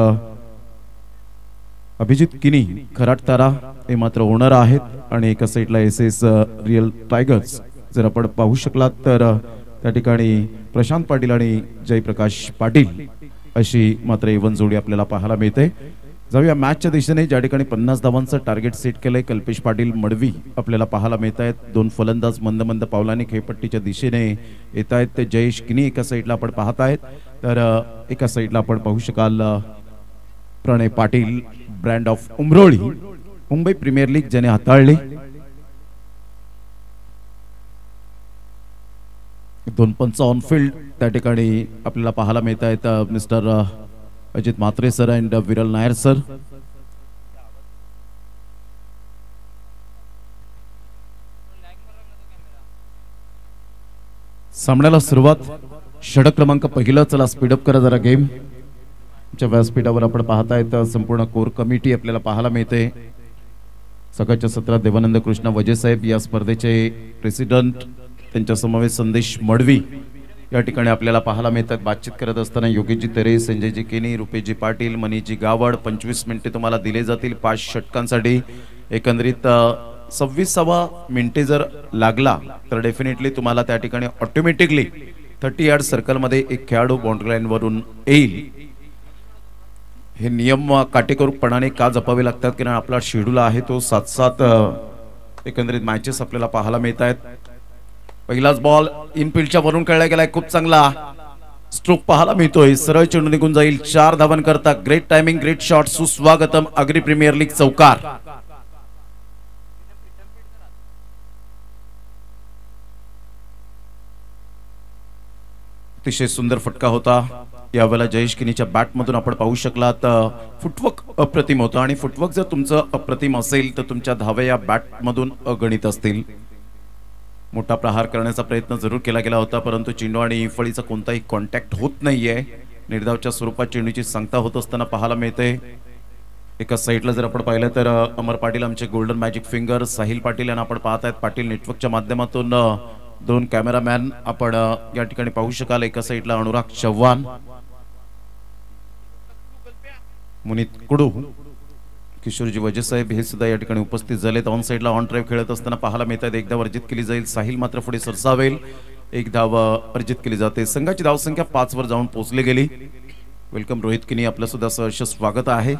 अभिजित किनी खराट तारा हे मात्र ओनर आहेत आणि एका साईडला SS रियल टायगर्स जर आपण पाहू शकलात तर त्या ठिकाणी प्रशांत पाटील आणि जयप्रकाश पाटील अशी मात्र इवन जोडी आपल्याला पाहायला मिळते. जाऊया मॅचच्या दिशेने. ज्या ठिकाणी 50 धावांचं टार्गेट सेट केलंय कल्पेश पाटील मडवी आपल्याला पाहायला मिळत आहेत. 2 फलंदाज मंद मंद पावलाने खेळपट्टीच्या दिशेने येत आहेत. ते जयेश किनी एका साईडला आपण पाहत आहेत तर एका साईडला आपण पाहू शकाल Pranay Patil brand of Umroli Mumbai premier league ज्याने हाताळली. दोन पंच ऑनफिल्ड त्या ठिकाणी आपल्याला पाहायला मिळत आहेत. Mister Ajit Mhatre sir and विरल नायर सर. सामन्याला सुरुवात. षटक क्रमांक पहिला. चला स्पीडअप करा जरा गेम. च्या व्यासपीठावर आपण पाहतायत संपूर्ण कोर कमिटी आपल्याला पाहायला मिळते. सकाळच्या सत्रात देवानंद कृष्ण वजे साहेब या स्पर्धेचे प्रेसिडेंट, त्यांच्या समवेत संदेश मडवी या ठिकाणी आपल्याला पाहायला मिळतात. बातचीत करत असताना योगेशजी तेरे, संजयजी केनी, रुपेशजी पाटील, मनीषजी गावड. 25 मिनिटे तुम्हाला दिले जातील 5 षटकांसाठी. एकंदरीत 26 मिनिटे जर लागला तर डेफिनेटली तुम्हाला त्या ठिकाणी ऑटोमॅटिकली 30 यार्ड सर्कलमध्ये एक खेळाडू बाउंड्री लाईन वरून येईल. हे नियम काटेकोरपणाने का जपावे लागतात कारण आपला शेड्यूल आहे तो 7-7 एकंदरीत मॅचेस आपल्याला पाहायला मिळत आहेत. पहिलाच बॉल इनफिल्डच्या वरून खेळला गेलाय. खूप चांगला स्ट्रोक पाहायला मिळतोय. सरळ चेंडू निघून जाईल. 4 धावन करता. Great timing, great shot. सुस्वागतम अग्री प्रीमियर लीग चौकार. अतिशय सुंदर फटका होता. यावेळेला जयेश किनीच्या बॅटमधून आपण पाहू शकलात फुटवर्क अप्रतिम होतं आणि फुटवर्क जर तुमचं अप्रतिम असेल तर तुमच्या धाव्या या बॅटमधून अगणित असतील. मोठा प्रहार करण्याचा प्रयत्न जरूर केला गेला होता परंतु चेंडू आणि फळीचा कोणताही कॉन्टॅक्ट होत नाहीये. निर्धावच्या स्वरूपात चेंडूची सांगता होत असताना पाहायला मिळते. एका साईडला जर आपण पाहिलं तर अमर पाटील आमचे golden magic finger, Sahil Patil यांना आपण पाहत आहेत. पाटील नेटवर्कच्या माध्यमातून 2 कॅमेरामॅन आपण या ठिकाणी पाहू शकाल. एका साईडला अनुराग चव्हाण, मुनीत कुडू, किशोरजी वजे साहेब हे सुद्धा या ठिकाणी उपस्थित झालेत. ऑन साईडला ऑन ड्राईव्ह खेळत असताना पाहायला मिळतात. एक धाव अर्जित केली जाईल. साहिल मात्र पुढे सरसावेल. एक धाव अर्जित केली जाते. संघाची धावसंख्या 5 वर जाऊन पोहोचली गेली. वेलकम रोहित किनी, आपलं सुद्धा सहर्ष स्वागत आहे.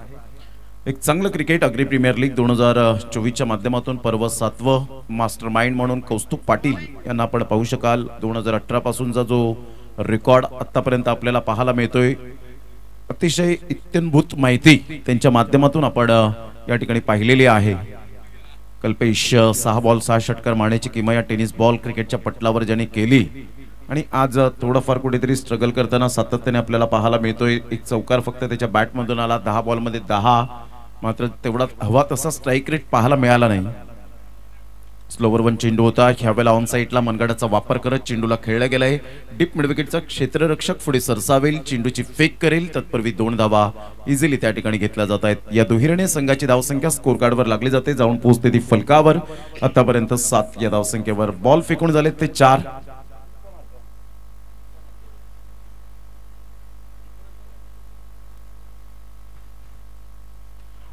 एक चांगलं क्रिकेट अग्री प्रीमियर लीग 2024च्या माध्यमातून पर्व 7वं. मास्टर माइंड म्हणून कौस्तुभ पाटील यांना आपण पाहू शकाल. 2018 पासूनचा जो रेकॉर्ड आतापर्यंत आपल्याला पाहायला मिळतोय. अतिशय इत्यंभूत माहिती त्यांच्या माध्यमातून आपण या ठिकाणी पाहिलेली आहे. कल्पेश 6 बॉल 6 षटकार मारण्याची किमया टेनिस बॉल क्रिकेटच्या पटलावर ज्यांनी केली आणि आज थोडंफार कुठेतरी स्ट्रगल करताना सातत्याने आपल्याला पाहायला मिळतोय. एक चौकार फक्त त्याच्या बॅटमधून आला. 10 बॉलमध्ये 10, मात्र तेवढा हवा तसा स्ट्राईक रेट पाहायला मिळाला नाही. स्लोवर 1 चेंडू होता. ह्यावेळेला ऑन साईडला मनगडाचा वापर करत चेंडूला खेळला गेलाय. डीप मिडविकेटचा क्षेत्ररक्षक पुढे सरसावेल, चेंडूची फेक करेल. तत्पूर्वी 2 धावा इझिली त्या ठिकाणी घेतल्या जात आहेत. या दुहेरीने संघाची धावसंख्या स्कोर कार्डवर लागली जाते. जाऊन पोहोचते ती फलकावर. आतापर्यंत 7 या धावसंख्येवर बॉल फेकून झालेत ते 4.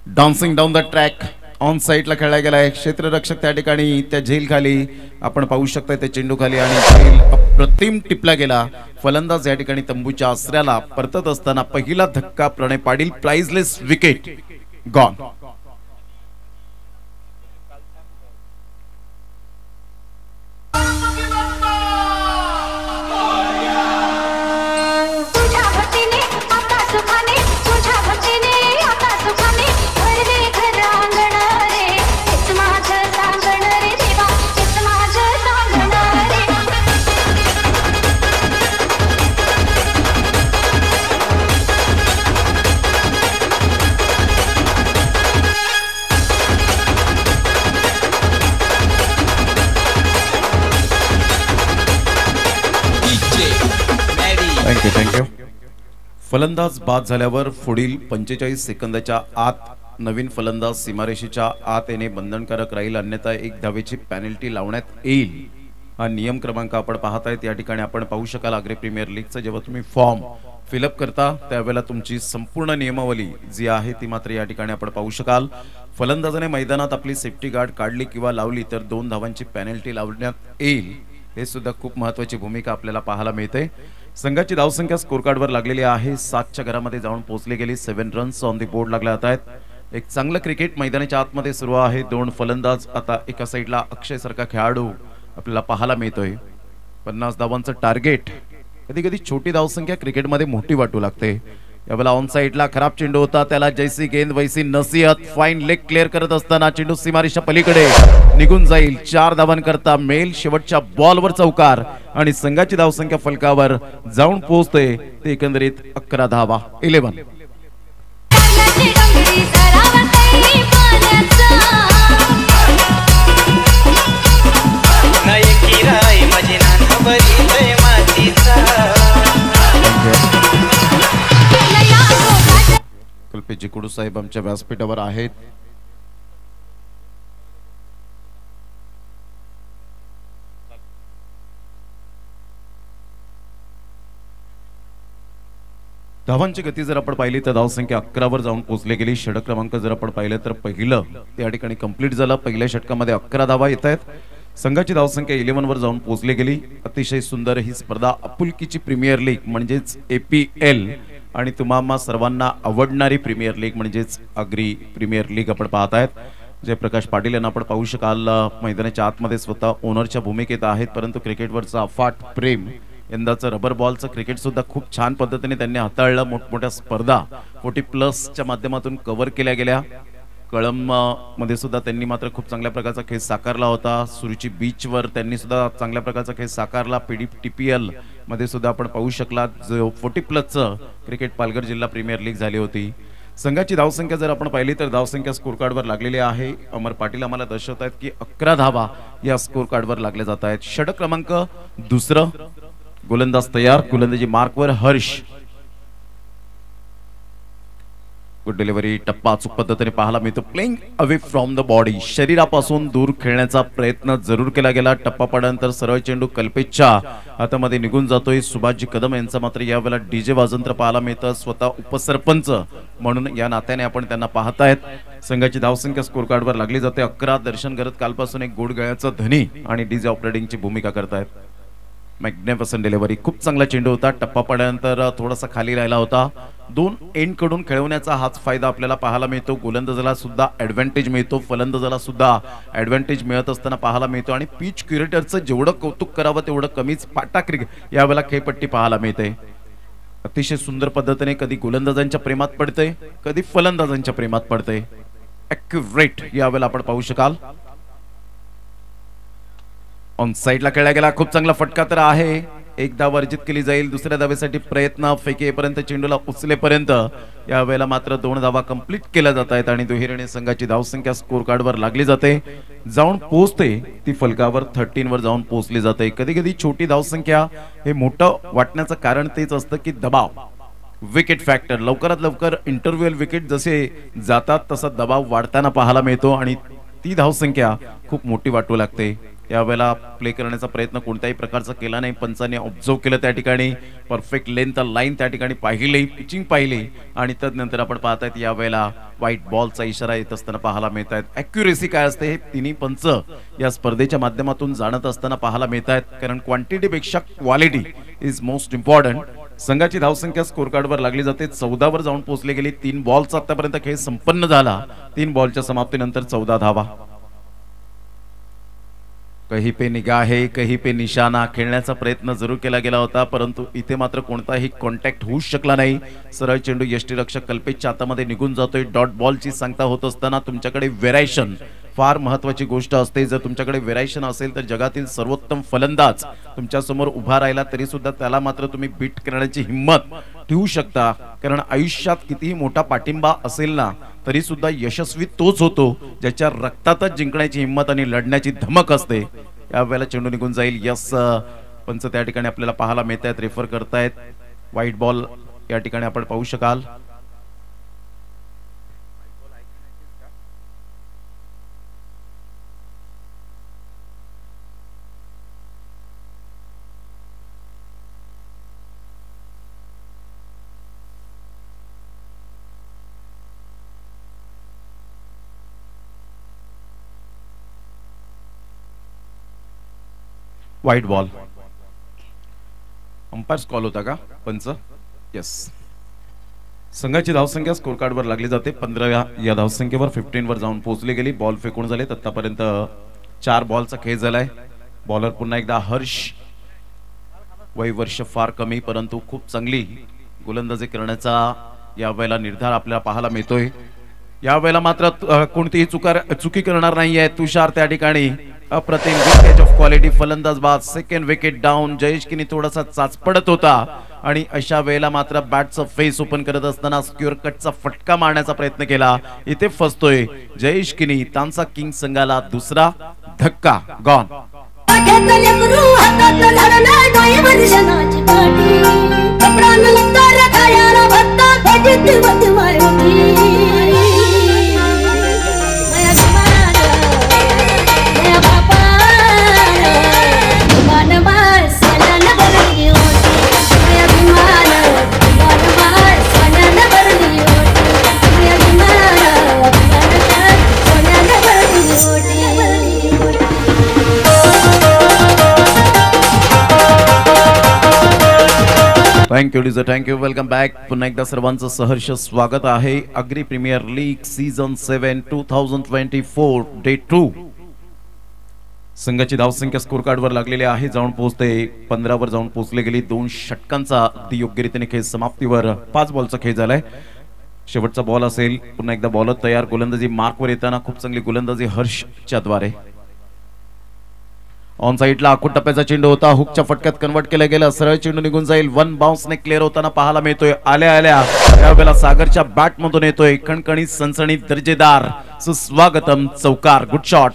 Dancing down the track on साईडला खेळला गेलाय. क्षेत्ररक्षक त्या ठिकाणी त्या झेल खाली आपण पाहू शकता त्या चेंडू खाली आणि झेल अप्रतिम टिपला गेला. फलंदाज या ठिकाणी तंबूच्या आसऱ्याला परतत असताना पहिला धक्का Pranay Patil. Priceless wicket gone. Thank you. फलंदाज बाद झाल्यावर पुढील 45 सेकंदाच्या आत नवीन फलंदाज सीमारेषेच्या आत येणे बंधनकारक राहील. अन्यथा 1 धावेची पेनल्टी लावण्यात येईल. हा नियम क्रमांक आपण पाहतायत. या ठिकाणी आपण पाहू शकाल अग्री प्रीमियर लीगचा जेव्हा तुम्ही फॉर्म फिलअप करता त्यावेळेला तुमची संपूर्ण नियमावली जी आहे ती मात्र या ठिकाणी आपण पाहू शकाल. फलंदाजाने मैदानात आपली सेफ्टी गार्ड काढली किंवा लावली तर 2 धावांची पेनल्टी लावण्यात येईल. हे सुद्धा खूप महत्त्वाची भूमिका आपल्याला पाहायला मिळते. संघाची धावसंख्या स्कोर कार्डवर लागलेली आहे. 7च्या घरामध्ये जाऊन पोहोचली गेली. 7 रन्स ऑन दी बोर्ड लागल्या जात आहेत. एक चांगलं क्रिकेट मैदानाच्या आतमध्ये सुरू आहे. 2 फलंदाज. आता एका साईडला अक्षय सारखा खेळाडू आपल्याला पाहायला मिळतोय. 50 धावांचं टार्गेट. कधी कधी छोटी धावसंख्या क्रिकेटमध्ये मोठी वाटू लागते. यावेळेला ऑन साइडला खराब चेंडू होता, त्याला जैसी गेंद वैसी नसीहत. फाईन लेग क्लिअर करत असताना चेंडू सीमारेषा पलीकडे निघून जाईल. 4 धावांकरता मेल. शेवटच्या बॉलवर चौकार आणि संघाची धावसंख्या फलकावर जाऊन पोहोचते ते एकंदरीत 11 धावा. 11. कल्पेश जिकुडू साहेब आमच्या व्यासपीठावर आहेत. धावांची गती जर आपण पाहिली तर धावसंख्या 11 वर जाऊन पोहोचली गेली. षटक क्रमांक जर आपण पाहिले तर पहिलं त्या ठिकाणी कंप्लीट झालं. पहिल्या षटकामध्ये 11 धावा येत आहेत. संघाची धावसंख्या 11 वर जाऊन पोहोचली गेली. अतिशय सुंदर ही स्पर्धा आपुलकीची प्रीमियर लीग म्हणजेच APL आणि तुम्हा सर्वांना आवडणारी प्रीमियर लीग म्हणजेच अग्री प्रीमियर लीग आपण पाहत आहेत. जयप्रकाश पाटील यांना आपण पाहू शकाल मैदानाच्या आतमध्ये स्वतः ओनरच्या भूमिकेत आहेत, परंतु क्रिकेटवरचा अफाट प्रेम, यंदाचं रबर बॉलचं क्रिकेट सुद्धा खूप छान पद्धतीने त्यांनी हाताळलं. मोठमोठ्या स्पर्धा 40+ माध्यमातून कव्हर केल्या गेल्या. कळंब मध्ये सुद्धा त्यांनी मात्र खूप चांगल्या प्रकारचा खेळ साकारला होता. सुरुची बीचवर त्यांनी सुद्धा चांगल्या प्रकारचा खेळ साकारला. TPL मध्ये सुद्धा आपण पाहू शकला जो 40+ क्रिकेट पालघर जिल्हा प्रीमियर लीग झाली होती. संघाची धावसंख्या जर आपण पाहिली तर धावसंख्या स्कोर कार्डवर लागलेली आहे. अमर पाटील आम्हाला दर्शवत आहेत की 11 धावा या स्कोर कार्डवर लागल्या जात आहेत. षटक क्रमांक 2. गोलंदाज तयार. गोलंदाजी मार्कवर हर्ष. Good delivery. टप्पा अचूक पद्धतीने पाहायला मिळतो. Playing away from the body, शरीरापासून दूर खेळण्याचा प्रयत्न जरूर केला गेला. टप्पा पडल्यानंतर सरळ चेंडू कल्पेशच्या हातामध्ये निघून जातोय. सुभाषजी कदम यांचा मात्र यावेळेला डीजे वाजंत्र पाहायला मिळतं. स्वतः उपसरपंच म्हणून या नात्याने आपण त्यांना पाहतायत. संघाची धावसंख्या स्कोर कार्डवर लागली जाते 11. दर्शन करत कालपासून एक गोड गळ्याचा धनी आणि डीजे ऑपरेटिंगची भूमिका करतायत. Magnificent delivery. खूप चांगला चेंडू होता. टप्पा पडल्यानंतर थोडासा खाली राहिला होता. 2 एंड कडून खेळवण्याचा हाच फायदा आपल्याला पाहायला मिळतो. गोलंदाजाला सुद्धा ऍडव्हान्टेज मिळतो, फलंदाजाला सुद्धा ऍडव्हान्टेज मिळत असताना पाहायला मिळतो. आणि पिच क्युरेटरचं जेवढं कौतुक करावं तेवढं कमीच. पाटा क्रिकेट यावेळेला खेळपट्टी पाहायला मिळते. अतिशय सुंदर पद्धतीने कधी गोलंदाजांच्या प्रेमात पडते, कधी फलंदाजांच्या प्रेमात पडते. ॲक्युरेट यावेळेला आपण पाहू शकाल. ऑन साइडला खेळला गेला. खूप चांगला फटका तर आहे. एक धाव वर्जित केली जाईल. दुसऱ्या धावेसाठी प्रयत्न. फेकेपर्यंत चेंडूला उचलेपर्यंत यावेळेला मात्र 2 धावा कंप्लीट केल्या जात आहेत आणि दुहेरीने संघाची धावसंख्या स्कोर कार्डवर लागली जाते, जाऊन पोहोचते ती फलकावर 13 वर जाऊन पोहोचली जाते. कधी कधी छोटी धावसंख्या हे मोठं वाटण्याचं कारण तेच असतं की दबाव, विकेट फॅक्टर. लवकरात लवकर इंटरव्ह्यूअल विकेट जसे जातात तसा दबाव वाढताना पाहायला मिळतो आणि ती धावसंख्या खूप मोठी वाटू लागते. यावेळेला प्ले करण्याचा प्रयत्न कोणत्याही प्रकारचा केला नाही. पंचाने ऑब्झर्व केलं त्या ठिकाणी. परफेक्ट लेंथ लाईन त्या ठिकाणी पाहिली, पिचिंग पाहिली आणि तदनंतर आपण पाहतायत यावेळेला व्हाईट बॉलचा इशारा येत असताना पाहायला मिळत आहेत. ॲक्युरेसी काय असते हे तिन्ही पंच या स्पर्धेच्या माध्यमातून जाणत असताना पाहायला मिळत आहेत, कारण क्वांटिटीपेक्षा क्वालिटी इज मोस्ट इम्पॉर्टंट. संघाची धावसंख्या स्कोर कार्डवर लागली जाते. 14 वर जाऊन पोहोचले गेली. 3 बॉलचा आतापर्यंत खेळ संपन्न झाला. 3 बॉलच्या समाप्तीनंतर 14 धावा. कहीं पे निगाहे कहीं पे निशाणा खेळण्याचा प्रयत्न जरूर केला गेला होता, परंतु इथे मात्र कोणताही कॉन्टॅक्ट होऊ शकला नाही. सरळ चेंडू यष्टीरक्षक कल्पेशच्या हातामध्ये निघून जातोय. डॉट बॉलची सांगता होत असताना तुमच्याकडे व्हेरायशन फार महत्वाची गोष्ट असते. जर तुमच्याकडे व्हेरायशन असेल तर जगातील सर्वोत्तम फलंदाज तुमच्या समोर उभा राहिला तरी सुद्धा त्याला मात्र तुम्ही बीट करण्याची हिंमत ठेवू शकता, कारण आयुष्यात कितीही मोठा पाठिंबा असेल ना तरी सुद्धा यशस्वी तोच होतो ज्याच्या रक्तातच जिंकण्याची हिंमत आणि लढण्याची धमक असते. यावेळेला चेंडू निघून जाईल. यस पंच त्या ठिकाणी आपल्याला पाहायला मिळत आहेत, रेफर करतायत. व्हाईट बॉल या ठिकाणी आपण पाहू शकाल. White ball. अंपायर्स कॉल होता का पंच? यस. संघाची धावसंख्या स्कोर कार्डवर लागली जाते. 15 या धावसंख्येवर 15 वर जाऊन पोहोचली गेली. बॉल फेकून झाले. आतापर्यंत 4 बॉलचा खेळ झालाय. बॉलर पुन्हा एकदा हर्ष. वय वर्ष फार कमी परंतु खूप चांगली गोलंदाजी करण्याचा यावेळेला निर्धार आपल्याला पाहायला मिळतोय. यावेळेला मात्र कोणतीही चुकी करणार नाहीये तुषार. त्या ठिकाणी अप्रतिम विकेट ऑफ क्वालिटी फलंदाज बाद. Second wicket down. जयेश किनी थोडासा चाचपडत होता आणि अशा वेळेला मात्र बॅटचं फेस ओपन करत असताना स्क्युअर कटचा फटका मारण्याचा प्रयत्न केला. इथे फसतोय जयेश किनी. तांसा किंग संघाला दुसरा धक्का. गॉन. थँक्यू डिझर. थँक्यू. Welcome back. पुन्हा एकदा सर्वांचं सहर्ष स्वागत आहे. Agri premier league season 7 2024 day 2. संघाची धावसंख्या स्कोर कार्डवर लागलेली आहे. जाऊन पोहोचते 15 वर जाऊन पोहोचले गेली. 2 षटकांचा अगदी योग्यरीतीने खेळ समाप्तीवर. 5 बॉलचा खेळ झालाय. शेवटचा बॉल असेल. पुन्हा एकदा बॉलर तयार. गोलंदाजी मार्कवर येताना खूप चांगली गोलंदाजी हर्षच्या द्वारे. ऑन साइडला आखूड टप्प्याचा चेंडू होता. हुकच्या फटक्यात कन्वर्ट केलं गेलं. सरळ चेंडू निघून जाईल. 1 बाउन्सने क्लिअर होताना पाहायला मिळतोय. आल्या आल्या यावेळेला सागरच्या बॅट मधून येतोय खणखणीत सनसणीत दर्जेदार सुस्वागतम चौकार. Good shot.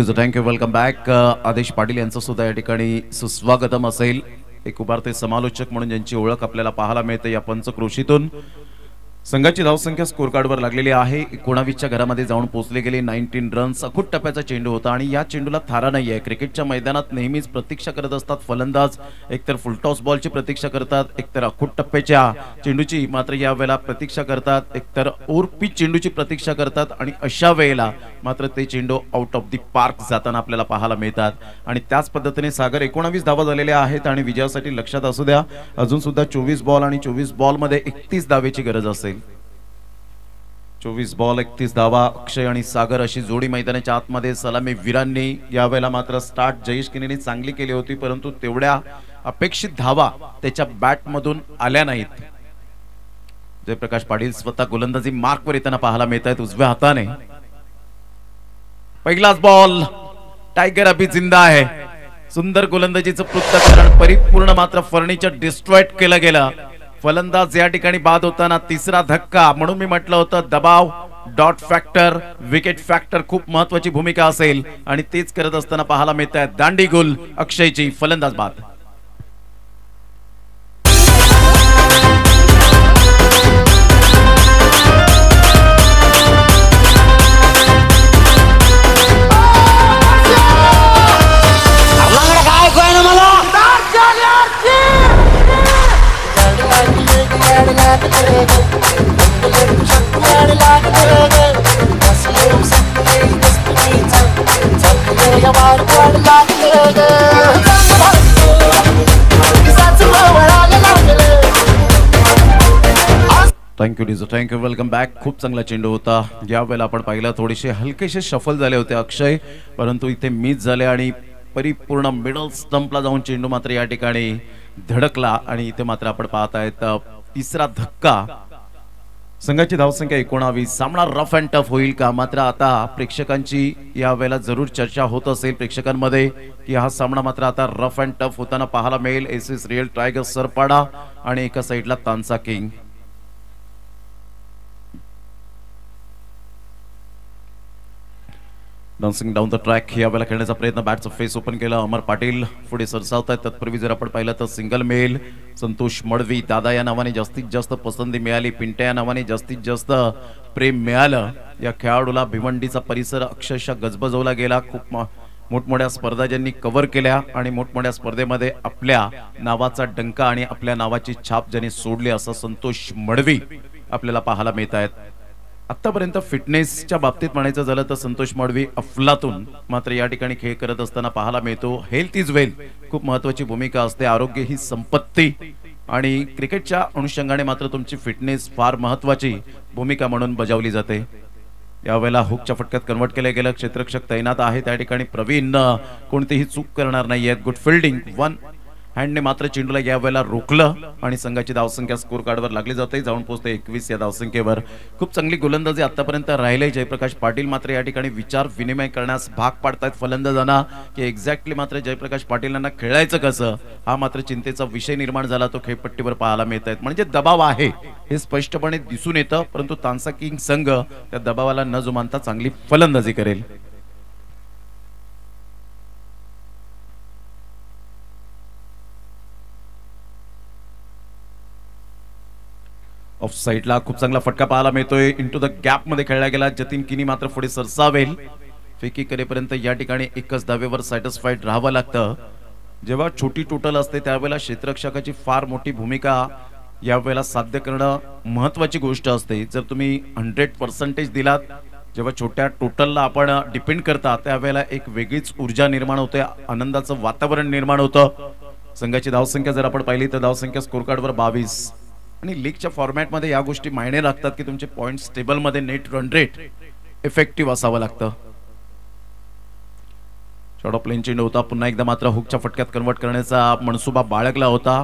Thank you. Welcome back. आदेश पाटील यांचं सुद्धा या ठिकाणी सुस्वागतम असेल. एक उभारते समालोचक म्हणून ज्यांची ओळख आपल्याला पाहायला मिळते या पंचक्रोशीतून. संघाची धावसंख्या स्कोर कार्डवर लागलेली आहे. 19च्या घरामध्ये जाऊन पोहोचले गेले. 19 रन्स. अखूड टप्प्याचा चेंडू होता आणि या चेंडूला थारा नाही आहे. क्रिकेटच्या मैदानात नेहमीच प्रतीक्षा करत असतात फलंदाज. एकतर फुलटॉस बॉलची प्रतीक्षा करतात, एकतर अखूड टप्प्याच्या चेंडूची मात्र या वेळेला प्रतीक्षा करतात, एकतर ओव्हर पिच चेंडूची प्रतीक्षा करतात आणि अशा वेळेला मात्र ते चेंडू आउट ऑफ दी पार्क जाताना आपल्याला पाहायला मिळतात. आणि त्याच पद्धतीने सागर 19 धावा झालेल्या आहेत आणि विजयासाठी लक्षात असू द्या अजून सुद्धा 24 बॉल आणि 24 बॉल मध्ये 31 धावेची गरज असेल. 24 बॉल 31 धावा. अक्षय आणि सागर अशी जोडी मैदानाच्या आतमध्ये. सलामी वीरांनी यावेळेला मात्र स्टार्ट जयेश किनीने चांगली केली होती परंतु तेवढ्या अपेक्षित धावा त्याच्या बॅट मधून आल्या नाहीत. जयप्रकाश पाटील स्वतः गोलंदाजी मार्कवर येताना पाहायला मिळत आहेत उजव्या हाताने. पहिलाच बॉल. टायगर अभी जिंदा आहे. सुंदर गोलंदाजीचं पृथक्करण परिपूर्ण मात्र फर्निचर डिस्ट्रॉयड केलं गेलं. फलंदाज या ठिकाणी बाद होताना तिसरा धक्का. म्हणून मी म्हटलं होतं दबाव, डॉट फॅक्टर, विकेट फॅक्टर खूप महत्वाची भूमिका असेल आणि तेच करत असताना पाहायला मिळत आहे दांडी गुल अक्षयची. फलंदाज बाद. Thank you Dizo. Thank you. Welcome back. खूप चांगला चेंडू होता. यावेळेला आपण पाहिलं थोडेसे हलकेसे शफल झाले होते अक्षय परंतु इथे मिस झाले आणि परिपूर्ण मिडल स्टंपला जाऊन चेंडू मात्र या ठिकाणी धडकला आणि इथे मात्र आपण पाहत आहेत तिसरा धक्का. संघाची धावसंख्या 19. सामना रफ अँड टफ होईल का? मात्र आता प्रेक्षकांची यावेळेला जरूर चर्चा होत असेल प्रेक्षकांमध्ये की हा सामना मात्र आता रफ अँड टफ होताना पाहायला मिळेल. एसएस रिअल टायगर सरपाडा आणि एका साईडला Tansa King. Dancing down the track यावेळेला खेळण्याचा प्रयत्न. बॅटचं फेस ओपन केलं. अमर पाटील पुढे सरसावत आहेत. तत्पूर्वी जर आपण पाहिलं तर सिंगल मेल. संतोष मडवी दादा या नावाने जास्तीत जास्त पसंती मिळाली. पिंट्या या नावाने जास्तीत जास्त प्रेम मिळालं. या खेळाडूला भिवंडीचा परिसर अक्षरशः गजबजवला गेला. खूप मोठमोठ्या स्पर्धा ज्यांनी कव्हर केल्या आणि मोठमोठ्या स्पर्धेमध्ये आपल्या नावाचा डंका आणि आपल्या नावाची छाप ज्यांनी सोडली असं संतोष मडवी आपल्याला पाहायला मिळत आहेत. आतापर्यंत फिटनेसच्या बाबतीत म्हणायचं झालं तर संतोष मडवी अफलातून, मात्र या ठिकाणी खेळ करत असताना पाहायला मिळतो. हेल्थ इज वेल्थ, खूप महत्वाची भूमिका असते. आरोग्य ही संपत्ती आणि क्रिकेटच्या अनुषंगाने मात्र तुमची फिटनेस फार महत्वाची भूमिका म्हणून बजावली जाते. यावेळेला हुकच्या फटक्यात कन्वर्ट केलं गेलं. क्षेत्ररक्षक तैनात आहे त्या ठिकाणी. प्रवीण कोणतीही चूक करणार नाहीयेत. Good fielding. वन हँडने मात्र चेंडूला यावेळेला रोखलं आणि संघाची धावसंख्या स्कोर कार्डवर लागली जाते, जाऊन पोहोचते 21 या धावसंख्येवर. खूप चांगली गोलंदाजी आतापर्यंत राहिले. जयप्रकाश पाटील मात्र या ठिकाणी विचार विनिमय करण्यास भाग पाडतायत फलंदाजांना की एक्झॅक्टली मात्र जयप्रकाश पाटील यांना खेळायचं कसं, हा मात्र चिंतेचा विषय निर्माण झाला तो खेळपट्टीवर पाहायला मिळत आहेत. म्हणजे दबाव आहे हे स्पष्टपणे दिसून येतं, परंतु तांसा किंग संघ त्या दबावाला न जुमानता चांगली फलंदाजी करेल. ऑफ साइडला खूप चांगला फटका पाहायला मिळतोय. इंटू द गॅप मध्ये खेळला गेला. जतीन किनी मात्र पुढे सरसावेल. फेकी करेपर्यंत या ठिकाणी एकच धावेवर सॅटिस्फाईड राहावं लागतं. जेव्हा छोटी टोटल असते त्यावेळेला क्षेत्ररक्षकाची फार मोठी भूमिका यावेळेला साध्य करणं महत्वाची गोष्ट असते. जर तुम्ही 100% दिलात, जेव्हा छोट्या टोटलला आपण डिपेंड करता त्यावेळेला एक वेगळीच ऊर्जा निर्माण होते, आनंदाचं वातावरण निर्माण होतं. संघाची धावसंख्या जर आपण पाहिली तर धावसंख्या स्कोर कार्डवर 22 आणि लीगच्या फॉर्मॅटमध्ये या गोष्टी मायने राखतात की तुमचे पॉइंट्स टेबलमध्ये नेट रन रेट इफेक्टिव्ह असावं लागतं. शॉर्ट ऑफ प्लेन चेंडू होता. पुन्हा एकदा मात्र हुकच्या फटक्यात कन्वर्ट करण्याचा मनसुबा बाळगला होता.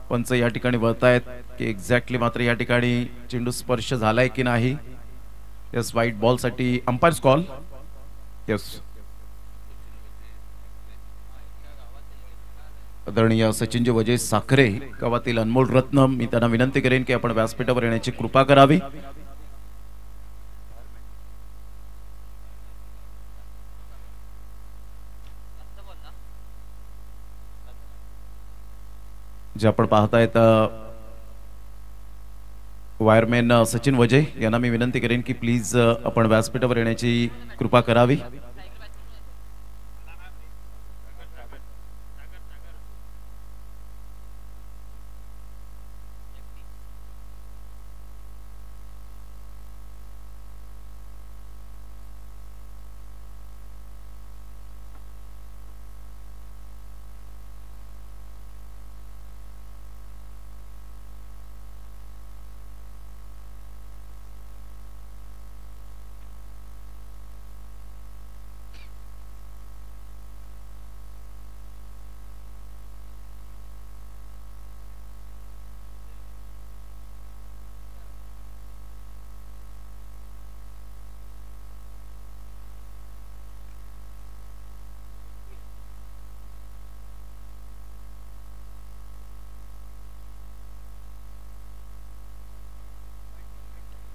पंच या ठिकाणी वळतायत की एक्झॅक्टली मात्र या ठिकाणी चेंडू स्पर्श झालाय की नाही. यस, व्हाईट बॉल साठी अंपायर्स कॉल. यस, आदरणीय सचिनजी वजय साखरे गावातील अनमोल रत्न, मी त्यांना विनंती करेन की आपण व्यासपीठावर येण्याची कृपा करावी. जे आपण पाहतायत वायरमॅन सचिन वजय यांना मी विनंती करेन की प्लीज आपण व्यासपीठावर येण्याची कृपा करावी.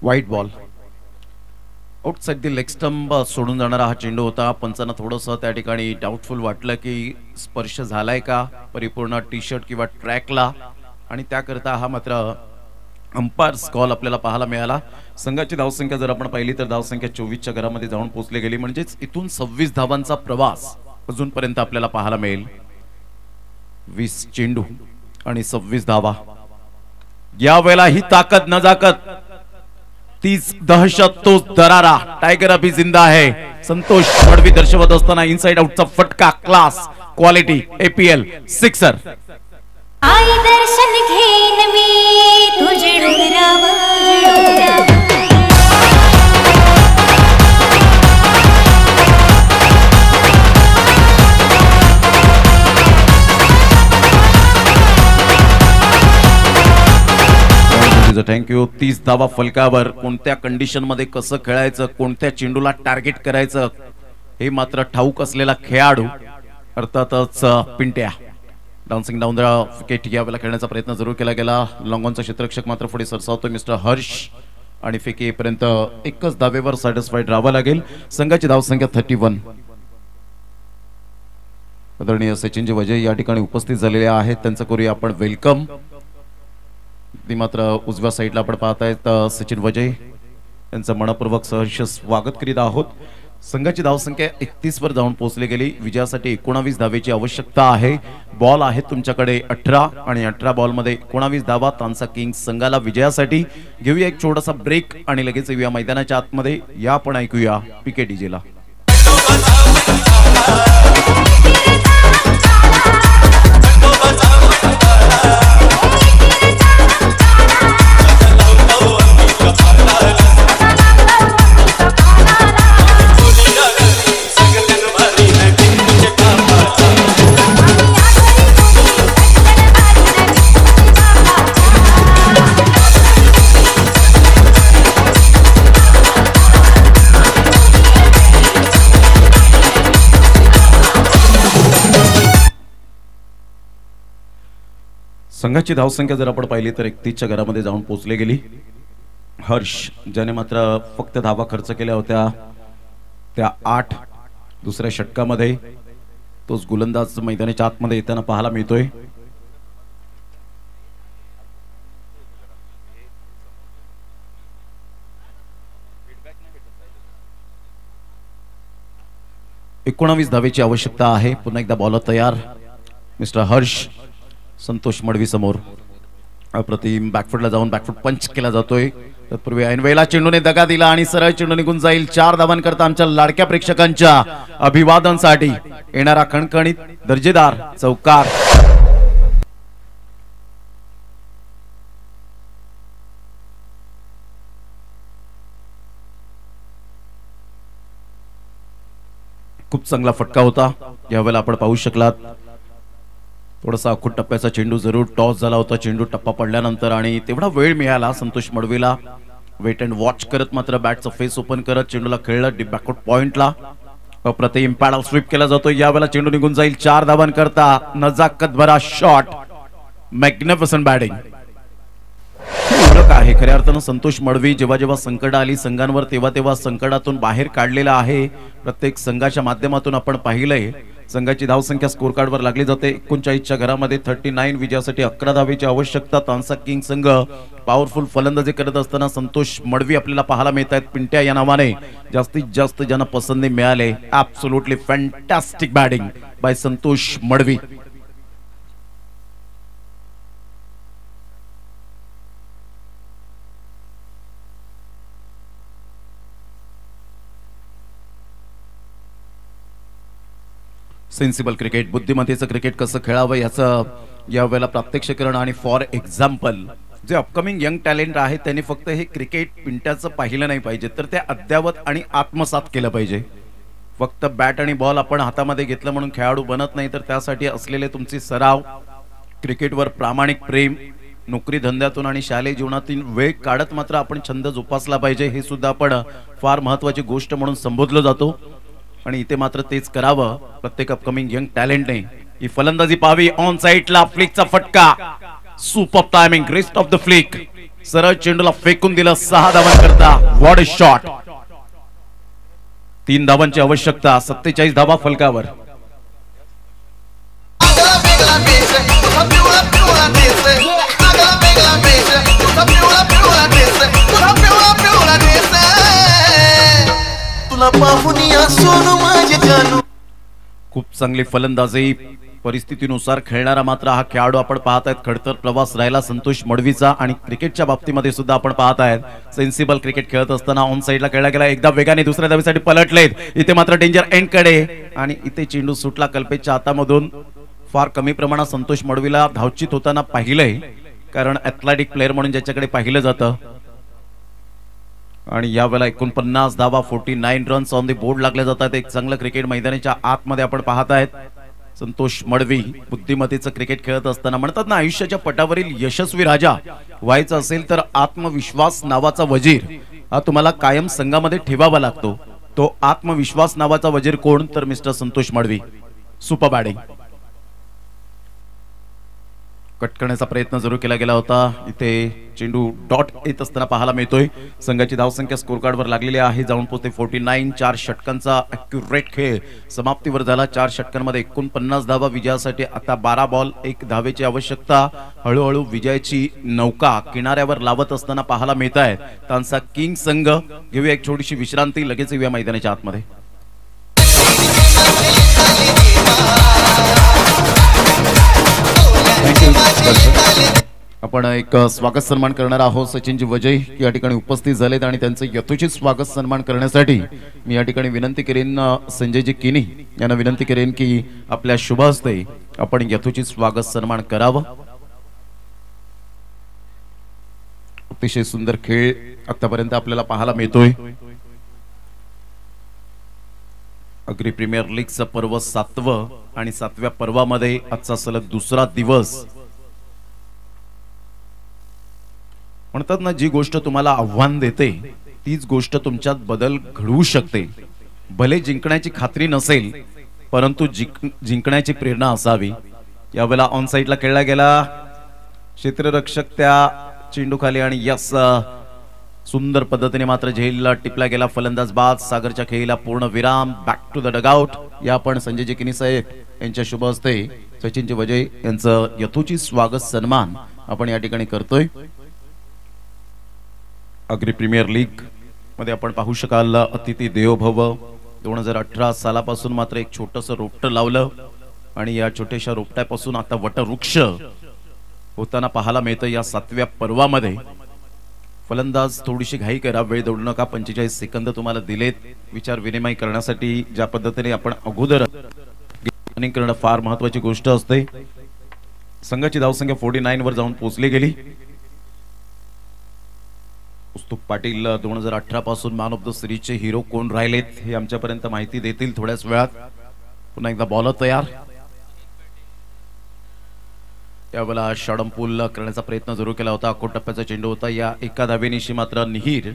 White ball. Outside the leg stump सोडून जाणारा हा चेंडू होता. पंचांना थोडंसं त्या ठिकाणी डाऊटफुल वाटलं की स्पर्श झालाय का परिपूर्ण टी शर्ट किंवा ट्रॅकला, आणि त्याकरता हा मात्र अंपायर्स कॉल आपल्याला पाहायला मिळाला. संघाची धावसंख्या जर आपण पाहिली तर धावसंख्या 24च्या घरामध्ये जाऊन पोहोचली गेली, म्हणजेच इथून 26 धावांचा प्रवास अजूनपर्यंत आपल्याला पाहायला मिळेल. 20 चेंडू आणि 26 धावा. यावेळेला ही ताकद नजाकत, 30 दहशत, तो दरारा. टायगर अभी जिंदा है. संतोष मडवी दर्शवत असताना इनसाइड आउटचा फटका, क्लास, क्वालिटी, APL सिक्सर. आई दर्शन घेन मी तुझे डोंगरावर. थँक्यू. 30 धावा फलकावर. कोणत्या कंडिशन मध्ये कसं खेळायचं, कोणत्या चेंडूला टार्गेट करायचं हे मात्र ठाऊक असलेला खेळाडू अर्थातच Pintya. Dancing down the wicket यावेळेला खेळण्याचा प्रयत्न जरूर केला गेला. लॉंगॉनचा क्षेत्ररक्षक मात्र पुढे सरसावतोय मिस्टर हर्ष, आणि फेकीपर्यंत एकच धावेवर सॅटिस्फाईड राहावं लागेल. संघाची धावसंख्या 31. आदरणीय सचिनजी वजय या ठिकाणी उपस्थित झालेले आहेत, त्यांचं करूया आपण वेलकम. ती मात्र उजव्या साईडला आपण पाहतायत सचिन वजय यांचं मनपूर्वक सहर्ष स्वागत करीत आहोत. संघाची धावसंख्या 31 वर जाऊन पोहोचली गेली. विजयासाठी 19 धावेची आवश्यकता आहे. बॉल आहे तुमच्याकडे 18 आणि 18 बॉल मध्ये 19 धावा. तानसा किंग्स संघाला विजयासाठी. घेऊया एक छोटासा ब्रेक आणि लगेच येऊया मैदानाच्या आतमध्ये. या आपण ऐकूया पीके डीजेला. संघाची धावसंख्या जर आपण पाहिली तर 31च्या घरामध्ये जाऊन पोहोचली गेली. हर्ष ज्याने मात्र फक्त धावा खर्च केल्या होत्या त्या 8 दुसऱ्या षटकामध्ये, तोच गोलंदाज मैदानाच्या आतमध्ये येताना पाहायला मिळतोय. एकोणावीस धावेची आवश्यकता आहे. पुन्हा एकदा बॉलर तयार. मिस्टर हर्ष संतोष मडवी समोर. अप्रतिम बॅकफुटला जाऊन बॅकफुट पंच केला जातोय. तत्पूर्वी ऐनवेळेला चेंडूने दगा दिला आणि सरळ चेंडू निघून जाईल. 4 धावांकरता आमच्या लाडक्या प्रेक्षकांच्या अभिवादनासाठी येणारा खणखणीत दर्जेदार चौकार. खूप चांगला फटका होता. यावेळेला आपण पाहू शकलात थोडासा अखूट टप्प्याचा चेंडू जरूर टॉस झाला होता. चेंडू टप्पा पडल्यानंतर आणि तेवढा वेळ मिळाला संतोष मडवीला. वेट अँड वॉच करत मात्र बॅटचा फेस ओपन करत चेंडूला खेळलं डीप बॅकवर्ड पॉइंटला. अप्रतिम पॅडल स्वीप केला जातो. यावेळेला चेंडू निघून जाईल. 4 धावांकरता नजाकत भरा शॉट. Magnificent batting. आहे खऱ्या अर्थानं संतोष मडवी जेव्हा जेव्हा संकट आली संघांवर तेव्हा तेव्हा संकटातून बाहेर काढलेला आहे. प्रत्येक संघाच्या माध्यमातून आपण पाहिलंय. संघाची धावसंख्या स्कोर कार्डवर लागली जाते. 39च्या घरामध्ये 39. विजयासाठी 11 धावेची आवश्यकता. तानसा किंग संघ पॉवरफुल फलंदाजी करत असताना संतोष मडवी आपल्याला पाहायला मिळत आहेत. पिंट्या या नावाने जास्तीत जास्त ज्यांना पसंती मिळाले. Absolutely fantastic batting by Santosh Madvi. Sensible cricket, बुद्धिमत्तेचं क्रिकेट कसं खेळावं याचं यावेळेला प्रात्यक्षिकरण आणि फॉर एक्झाम्पल जे अपकमिंग यंग टॅलेंट आहे त्यांनी फक्त हे क्रिकेट पिंट्याचं पाहिलं नाही पाहिजे तर ते अद्यावत आणि आत्मसात केलं पाहिजे. फक्त बॅट आणि बॉल आपण हातामध्ये घेतलं म्हणून खेळाडू बनत नाही तर त्यासाठी असलेले तुमचे सराव, क्रिकेटवर प्रामाणिक प्रेम, नोकरी धंद्यातून आणि शालेय जीवनातील वेळ काढत मात्र आपण छंद जोपासला पाहिजे. हे सुद्धा आपण फार महत्त्वाची गोष्ट म्हणून संबोधलं जातो आणि इथे मात्र तेच करावं प्रत्येक अपकमिंग यंग टॅलेंटने. ही फलंदाजी पाहावी. ऑन साइडला फ्लिकचा फटका. Super timing. Rest of the flick. सरळ चेंडूला फेकून दिलं. 6 धावांकरता. What a shot. 3 धावांची आवश्यकता. 47 धावा फलकावर. खूप चांगली फलंदाजी. परिस्थितीनुसार खेळणारा मात्र हा खेळाडू आपण पाहत आहेत. खडतर प्रवास राहिला संतोष मडवीचा आणि क्रिकेटच्या बाबतीमध्ये सुद्धा आपण पाहत आहेत. सेन्सिबल क्रिकेट खेळत असताना ऑन साइडला खेळला गेला. एकदा वेगाने दुसऱ्या धावेसाठी पलटलेत. इथे मात्र डेंजर एंड कडे आणि इथे चेंडू सुटला कल्पेशच्या हातामधून. फार कमी प्रमाणात संतोष मडवीला धावचित होताना पाहिलंय कारण ॲथलेटिक प्लेअर म्हणून ज्याच्याकडे पाहिलं जातं. आणि यावेळेला 49 धावा 49 रन्स ऑन द बोर्ड लागले जातात. एक चांगलं क्रिकेट मैदानाच्या आतमध्ये आपण पाहत आहेत. संतोष मडवी बुद्धिमत्तेचं क्रिकेट खेळत असताना म्हणतात ना आयुष्याच्या पटावरील यशस्वी राजा व्हायचं असेल तर आत्मविश्वास नावाचा वजीर हा तुम्हाला कायम संघामध्ये ठेवावा लागतो. तो आत्मविश्वास नावाचा वजीर कोण तर mister Santosh Madavi. Super batting. Cut करण्याचा प्रयत्न जरूर केला गेला होता. इथे चेंडू डॉट येत असताना पाहायला मिळतोय. संघाची धावसंख्या स्कोर कार्डवर लागलेली आहे. जाऊन पोहोचते 49. 4 षटकांचा ॲक्युरेट खेळ समाप्तीवर झाला. 4 षटकांमध्ये 49 धावा. विजयासाठी आता 12 बॉल 1 धावेची आवश्यकता. हळूहळू विजयाची नौका किनाऱ्यावर लावत असताना पाहायला मिळत आहे. तानसा किंग संघ. घेऊया एक छोटीशी विश्रांती. लगेच येऊया मैदानाच्या आतमध्ये. आपण एक स्वागत सन्मान करणार आहोत. सचिनजी वजय या ठिकाणी उपस्थित झालेत आणि त्यांचं यथोचित स्वागत सन्मान करण्यासाठी मी या ठिकाणी विनंती करेन संजयजी किनी यांना विनंती करेन की आपल्या शुभ हस्ते आपण यथोचित स्वागत सन्मान करावं. अतिशय सुंदर खेळ आतापर्यंत आपल्याला पाहायला मिळतोय. अग्री प्रीमियर लीगचं पर्व 7वं आणि 7व्या पर्वामध्ये आजचा सलग दुसरा दिवस. म्हणतात ना, जी गोष्ट तुम्हाला आव्हान देते तीच गोष्ट तुमच्यात बदल घडवू शकते. भले जिंकण्याची खात्री नसेल परंतु जिंकण्याची प्रेरणा असावी. यावेळेला ऑन साइडला खेळला गेला, क्षेत्ररक्षक त्या चेंडू खाली आणि यस सुंदर पद्धतीने मात्र झेलला टिपला गेला. फलंदाज बाद. सागरच्या खेळीला पूर्ण विराम. Back to the dugout. या आपण संजय किनी साहेब यांच्या शुभ हस्ते सचिनजी वजय यांचं यथोचित स्वागत सन्मान आपण या ठिकाणी करतोय. अग्री प्रीमियर लीग मध्ये आपण पाहू शकाल अतिथी देवो भव. 2018 सालापासून मात्र एक छोटस रोपटं लावलं आणि या छोट्याशा रोपट्यापासून आता वटवृक्ष होताना पाहायला मिळतं. या 7व्या पर्वामध्ये फलंदाज थोडीशी घाई करा, वेळ दौडू नका. 45 सेकंद तुम्हाला दिलेत विचार विनिमय करण्यासाठी. ज्या पद्धतीने आपण अगोदर रनिंग करणं फार महत्वाची गोष्ट असते. संघाची धावसंख्या 49 वर जाऊन पोहोचली गेली. कौस्तुभ पाटील 2018 पासून मॅन ऑफ द सिरीजचे हिरो कोण राहिलेत हे आमच्यापर्यंत माहिती देतील थोड्याच वेळात. पुन्हा एकदा बॉलर तयार. यावेळेला शॉर्टपुल करण्याचा प्रयत्न जरूर केला होता. अकोट टप्प्याचा चेंडू होता. या एका धावेनिशी मात्र निहीर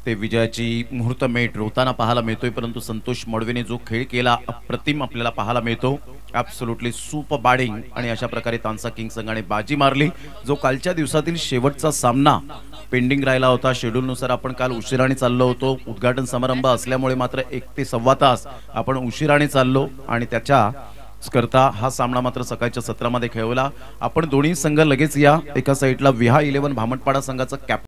ते विजयाची मुहूर्तमेढ रोवताना पाहायला मिळतोय. परंतु संतोष मडवीने जो खेळ केला अप्रतिम आपल्याला पाहायला मिळतो. ॲब्सोल्युटली सुपर बॅटिंग आणि अशा प्रकारे तानसा किंग संघाने बाजी मारली. जो कालच्या दिवसातील शेवटचा सामना पेंडिंग राहिला होता. शेड्यूलनुसार आपण काल उशिराने चाललो होतो. उद्घाटन समारंभ असल्यामुळे मात्र 1 ते सव्वा तास आपण उशिराने चाललो आणि त्याच्या करता हा सामना मात्र सकाळच्या सत्रामध्ये खेळवला. आपण दोन्ही संघ लगेच या. एका साईडला विहा 11 भामटपाडा संघाचा कॅप्टन